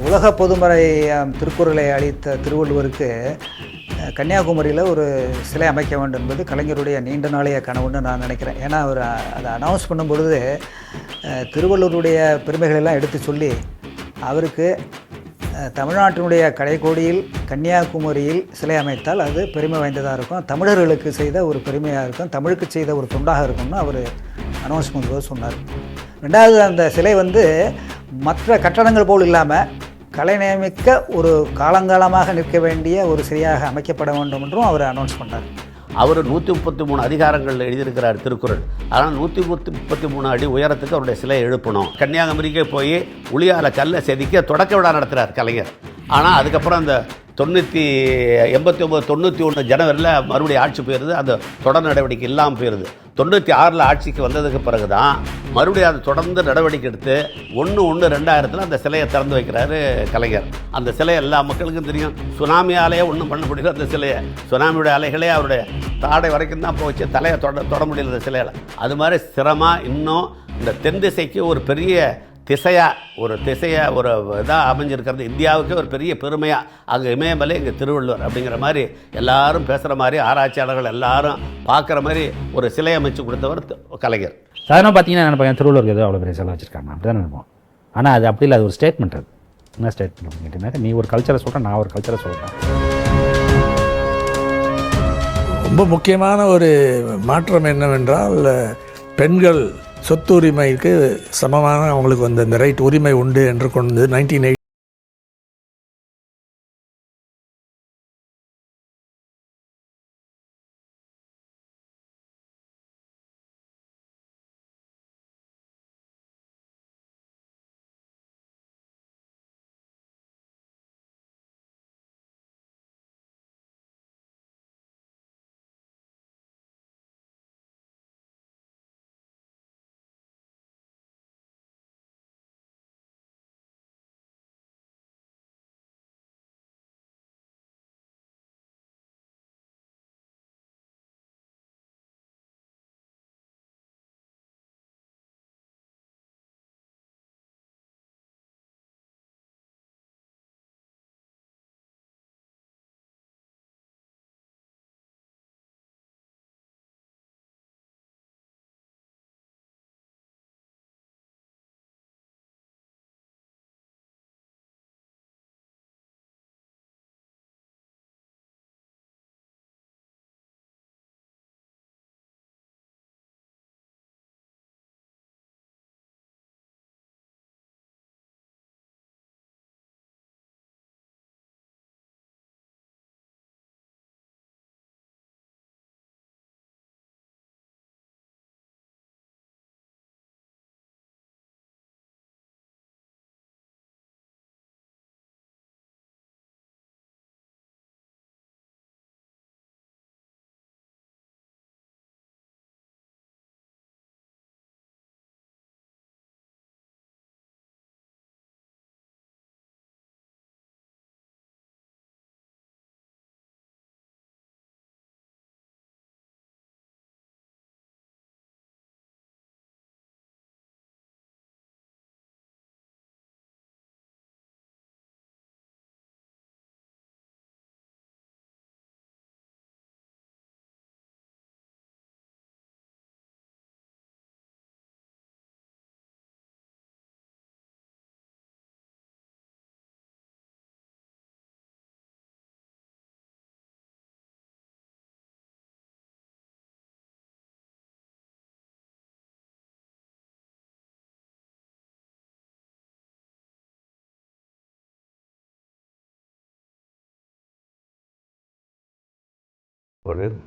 Speaker 8: உலக பொதுமறை திருக்குறளை அளித்த திருவள்ளுவருக்கு கன்னியாகுமரியில் ஒரு சிலை அமைக்க வேண்டும் என்பது கலைஞருடைய நீண்ட நாளைய கனவுன்னு நான் நினைக்கிறேன். ஏன்னா அவர் அதை அனௌன்ஸ் பண்ணும் பொழுது திருவள்ளுவருடைய பெருமைகளெல்லாம் எடுத்து சொல்லி அவருக்கு தமிழ்நாட்டினுடைய கடைக்கோடியில் கன்னியாகுமரியில் சிலை அமைத்தால் அது பெருமை வாய்ந்ததாக இருக்கும், தமிழர்களுக்கு செய்த ஒரு பெருமையாக இருக்கும், தமிழுக்கு செய்த ஒரு தொண்டாக இருக்கும்னு அவர் அனௌன்ஸ் பண்ணும்போது சொன்னார். ரெண்டாவது, அந்த சிலை மற்ற கட்டடங்கள் போல் இல்லாமல் கலைநயமிக்க ஒரு காலங்காலமாக நிற்க வேண்டிய ஒரு சிலையாக அமைக்கப்பட வேண்டும் என்றும் அவர் அனௌன்ஸ் பண்ணார்.
Speaker 3: அவர் 133 அதிகாரங்கள் எழுதியிருக்கிறார் திருக்குறள். ஆனால் 133 அடி உயரத்துக்கு அவருடைய சிலையை எழுப்பணும். கன்னியாகுமரிக்கே போய் உளியால கல்லை செதுக்க தொடக்க விழா நடத்துகிறார் கலைஞர். ஆனால் அதுக்கப்புறம் அந்த 91 ஜனவரியில் மறுபடியும் ஆட்சி போயிடுது. அந்த தொடர் நடவடிக்கை இல்லாமல் போயிடுது. 96 ஆட்சிக்கு வந்ததுக்கு பிறகு தான் மறுபடியும் அதை தொடர்ந்து நடவடிக்கை எடுத்து 1/1/2000 அந்த சிலையை திறந்து வைக்கிறாரு கலைஞர். அந்த சிலை எல்லா மக்களுக்கும் தெரியும். சுனாமியாலேயே ஒன்றும் பண்ண முடியல அந்த சிலையை. சுனாமியுடைய அலைகளே அவருடைய தாடை வரைக்கும் தான் போச்சு, தலையை தொட முடியல அந்த சிலையில். அது மாதிரி சிரமமாக இன்னும் இந்த தென் திசைக்கு ஒரு பெரிய ஒரு இதாக அமைஞ்சிருக்கிறது. இந்தியாவுக்கு ஒரு பெரிய பெருமையாக அங்கே இமயமலை இங்கே திருவள்ளுவர் அப்படிங்கிற மாதிரி எல்லாரும் பேசுகிற மாதிரி ஆராய்ச்சியாளர்கள் எல்லாரும் பார்க்குற மாதிரி ஒரு சிலை அமைச்சு கொடுத்தவர் கலைஞர்.
Speaker 4: சாதாரண பார்த்தீங்கன்னா நினைப்பாங்க திருவள்ளுவருக்கு ஏதோ அவ்வளோ பெரிய சிலை வச்சுருக்காங்க அப்படி தான் நினைப்போம். ஆனால் அது அப்படி இல்லை, அது ஒரு ஸ்டேட்மெண்ட். அது என்ன ஸ்டேட்மெண்ட் அப்படின்னு கேட்டிங்கன்னா, நீ ஒரு கல்ச்சரை சொல்கிறேன், நான் ஒரு கல்ச்சரை சொல்கிறேன்.
Speaker 16: ரொம்ப முக்கியமான ஒரு மாற்றம் என்னவென்றால் பெண்கள் சொத்து உரிமைக்கு சமமான அவங்களுக்கு அந்த ரைட் உரிமை உண்டு என்று கொண்டு 1980ஒரு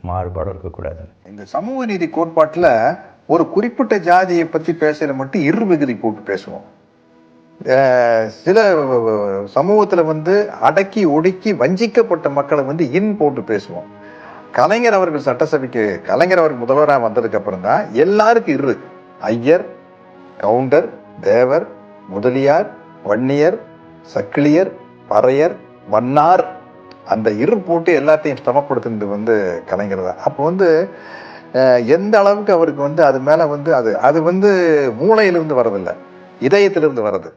Speaker 10: மாறுபாடு இருக்கக்கூடாது.
Speaker 1: இந்த சமூக நீதி கோட்பாட்டில் ஒரு குறிப்பிட்ட ஜாதியை பற்றி பேசுகிற மட்டும் இருவிகுதி போட்டு பேசுவோம். சில சமூகத்தில் அடக்கி ஒடுக்கி வஞ்சிக்கப்பட்ட மக்களை இன் போட்டு பேசுவோம். கலைஞர் அவர்கள் சட்டசபைக்கு கலைஞர் அவர்கள் முதல்வராக வந்ததுக்கு அப்புறம் தான் எல்லாருக்கும் இரு, ஐயர், கவுண்டர், தேவர், முதலியார், வன்னியர், சக்கிலியர், பறையர், மன்னார் அந்த போட்டு எல்லாத்தையும் சமப்படுத்துனது வந்து கலைஞர் தான். அப்போ வந்து எந்த அளவுக்கு அவருக்கு வந்து அது மேலே வந்து அது வந்து மூளையிலிருந்து வரதில்லை, இதயத்திலிருந்து வர்றது.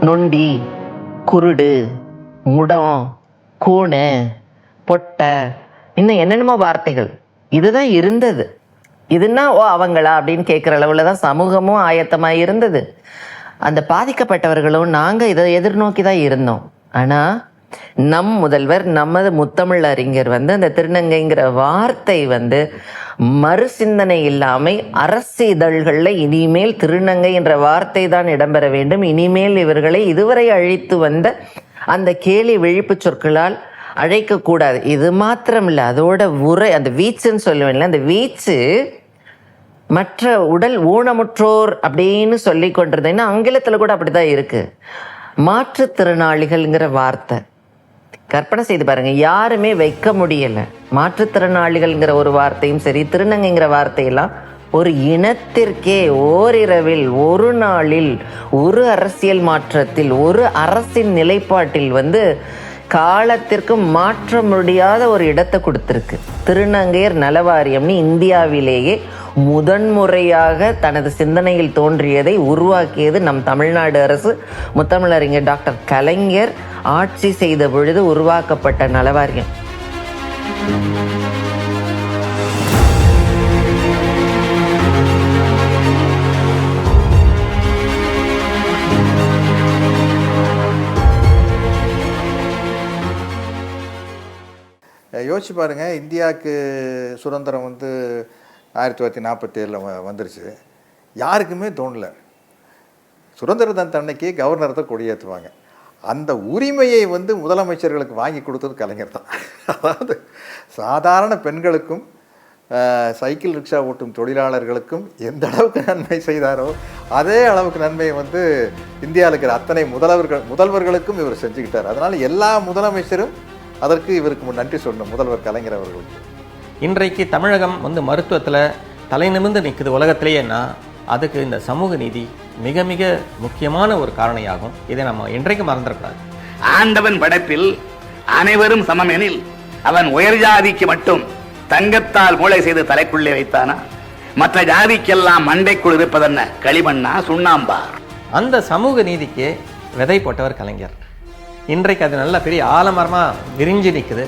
Speaker 9: நொண்டி, குருடு, முடம், கூணு, பொட்டை, இன்னும் என்னென்னமோ வார்த்தைகள் இதுதான் இருந்தது. இதுன்னா ஓ அவங்களா அப்படின்னு கேட்குற அளவில் தான் சமூகமும் ஆயத்தமாக இருந்தது. அந்த பாதிக்கப்பட்டவர்களும் நாங்கள் இதை எதிர்நோக்கி தான் இருந்தோம். ஆனால் நம் முதல்வர், நமது முத்தமிழ் அறிஞர் வந்து அந்த திருநங்கைங்கிற வார்த்தை வந்து மறுசிந்தனை இல்லாமல் அரசு இதழ்களில் இனிமேல் திருநங்கை என்ற வார்த்தை தான் இடம்பெற வேண்டும், இனிமேல் இவர்களை இதுவரை அழித்து வந்த அந்த கேலி விழிப்பு சொற்களால் அழைக்கக்கூடாது. இது மாத்திரம் இல்லை, அதோட அந்த வீச்சுன்னு சொல்லுவேன்ல, அந்த வீச்சு மற்ற உடல் ஊனமுற்றோர் அப்படின்னு சொல்லி கொண்டிருந்தேன்னா ஆங்கிலத்தில் கூட அப்படி தான் இருக்குது. மாற்றுத்திறனாளிகள்ங்கிற வார்த்தை கற்பனை செய்து பாருங்கள், யாருமே வைக்க முடியலை. மாற்றுத்திறனாளிகள்ங்கிற ஒரு வார்த்தையும் சரி, திருநங்கைங்கிற வார்த்தையெல்லாம் ஒரு இனத்திற்கே ஓரிரவில், ஒரு நாளில், ஒரு அரசியல் மாற்றத்தில், ஒரு அரசின் நிலைப்பாட்டில் வந்து காலத்திற்கு மாற்ற முடியாத ஒரு இடத்தை கொடுத்துருக்கு. திருநங்கையர் நலவாரியம்னு இந்தியாவிலேயே முதன்முறையாக தனது சிந்தனையில் தோன்றியதை உருவாக்கியது நம் தமிழ்நாடு அரசு. முத்தமிழறிஞர் டாக்டர் கலைஞர் ஆட்சி செய்த பொழுது உருவாக்கப்பட்ட நலவாரியம்.
Speaker 1: யோசிச்சு பாருங்க, இந்தியாவுக்கு சுதந்திரம் வந்து 1947 வந்துருச்சு. யாருக்குமே தோணலை. சுதந்திர தின அன்னைக்கு கவர்னர் தான் கொடியேற்றுவாங்க. அந்த உரிமையை வந்து முதலமைச்சர்களுக்கு வாங்கி கொடுத்தது கலைஞர் தான். அதாவது சாதாரண பெண்களுக்கும் சைக்கிள் ரிக்ஷா ஓட்டும் தொழிலாளர்களுக்கும் எந்த அளவுக்கு நன்மை செய்தாரோ அதே அளவுக்கு நன்மையை வந்து இந்தியாவில் இருக்கிற அத்தனை முதல்வர்களுக்கும் இவர் செஞ்சுக்கிட்டார். அதனால் எல்லா முதலமைச்சரும் அதற்கு இவருக்கு நன்றி சொல்லணும், முதல்வர் கலைஞர் அவர்களுக்கு.
Speaker 17: இன்றைக்கு தமிழகம் வந்து மருத்துவத்தில் தலை நிமிர்ந்து நிற்குது உலகத்திலேயேன்னா அதுக்கு இந்த சமூக நீதி மிக மிக முக்கியமான ஒரு காரணியாகும். இதை நம்ம இன்றைக்கு மறந்துடக்கூடாது.
Speaker 6: ஆண்டவன் படைப்பில் அனைவரும் சமம் எனில் அவன் உயர் ஜாதிக்கு மட்டும் தங்கத்தால் மூளை செய்து தலைக்குள்ளே வைத்தானா? மற்ற ஜாதிக்கெல்லாம் மண்டைக்குள் இருப்பதென்ன களிமண்ணா சுண்ணாம்பா?
Speaker 17: அந்த சமூக நீதிக்கு விதை போட்டவர் கலைஞர். இன்றைக்கு அது நல்ல பெரிய ஆலமரமாக விரிஞ்சு நிற்குது.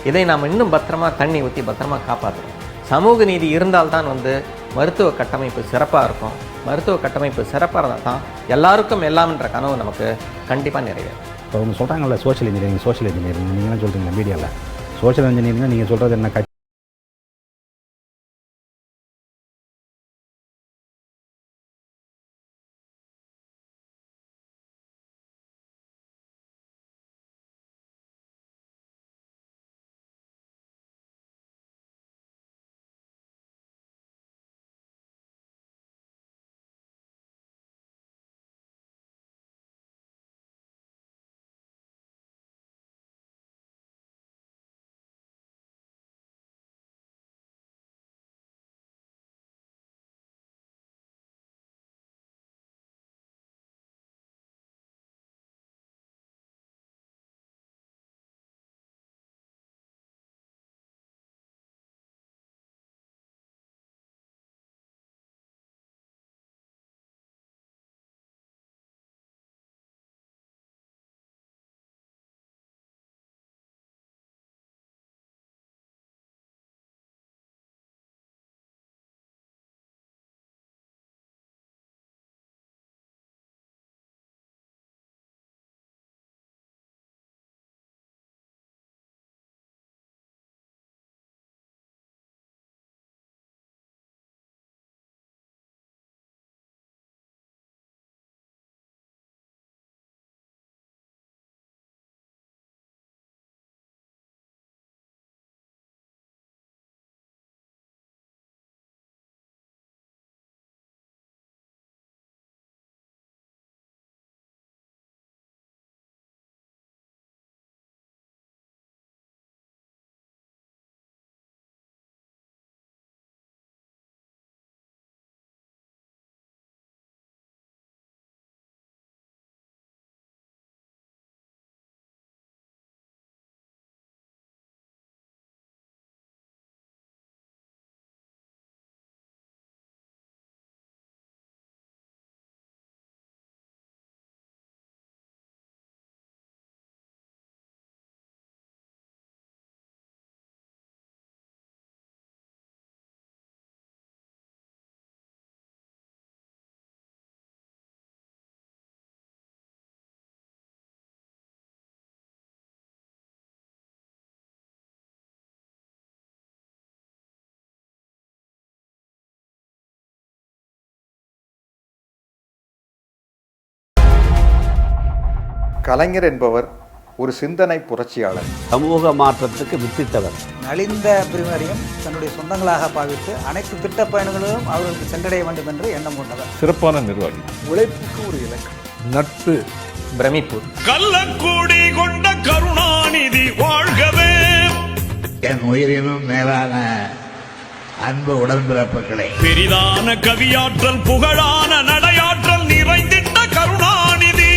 Speaker 17: இதை நாம் இன்னும் பத்திரமா தண்ணி ஊற்றி பத்திரமா காப்பாற்றணும். சமூக நீதி இருந்தால்தான் வந்து மருத்துவ கட்டமைப்பு சிறப்பாக இருக்கும். மருத்துவ கட்டமைப்பு சிறப்பாக இருந்தால் தான் எல்லாருக்கும் எல்லாம்ன்ற கனவு நமக்கு கண்டிப்பாக நிறைவேறும்.
Speaker 4: இப்போ அவங்க சொல்கிறாங்கல்ல சோஷியல் இன்ஜினியரிங் நீங்களாம் சொல்கிறீங்க மீடியாவில். சோஷியல் இன்ஜினியரிங் நீங்கள் சொல்கிறது என்ன?
Speaker 1: கலைஞர் என்பவர் ஒரு சிந்தனை புரட்சியாளர்,
Speaker 3: சமூக மாற்றத்துக்கு வித்திட்டவர்.
Speaker 8: நலிந்த பிரிவினரையும் தன்னுடைய சொந்தங்களாக பாவித்து அனைத்து திட்ட பயணங்களும் அவர்களுக்கு சென்றடைய வேண்டும் என்று எண்ணம் கொண்டவர்.
Speaker 14: சிறப்பான நிர்வாகி.
Speaker 8: உழைப்புக்கு ஒரு இலக்கு,
Speaker 13: நட்பு,
Speaker 17: பிரமிப்பு.
Speaker 7: கள்ளக்கூடி கொண்ட கருணாநிதி வாழ்கவே.
Speaker 2: என் உயிரினும் மேலான அன்பு உடன்பிறப்புகளை,
Speaker 7: பெரிதான கவியாற்றல் புகழான நடையாற்றல் நிறைந்திட்ட கருணாநிதி,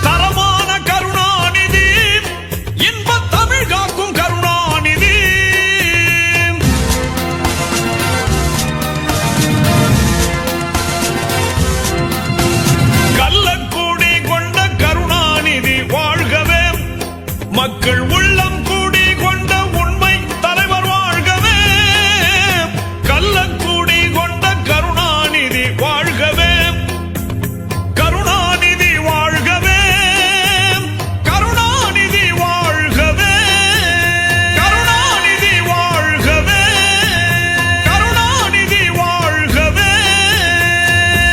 Speaker 7: தரமான கருணாநிதி, இன்ப தமிழ் காக்கும் கருணாநிதி. கள்ளக்கூடி கொண்ட கருணாநிதி வாழ்கவே. மக்கள் உள்ளம்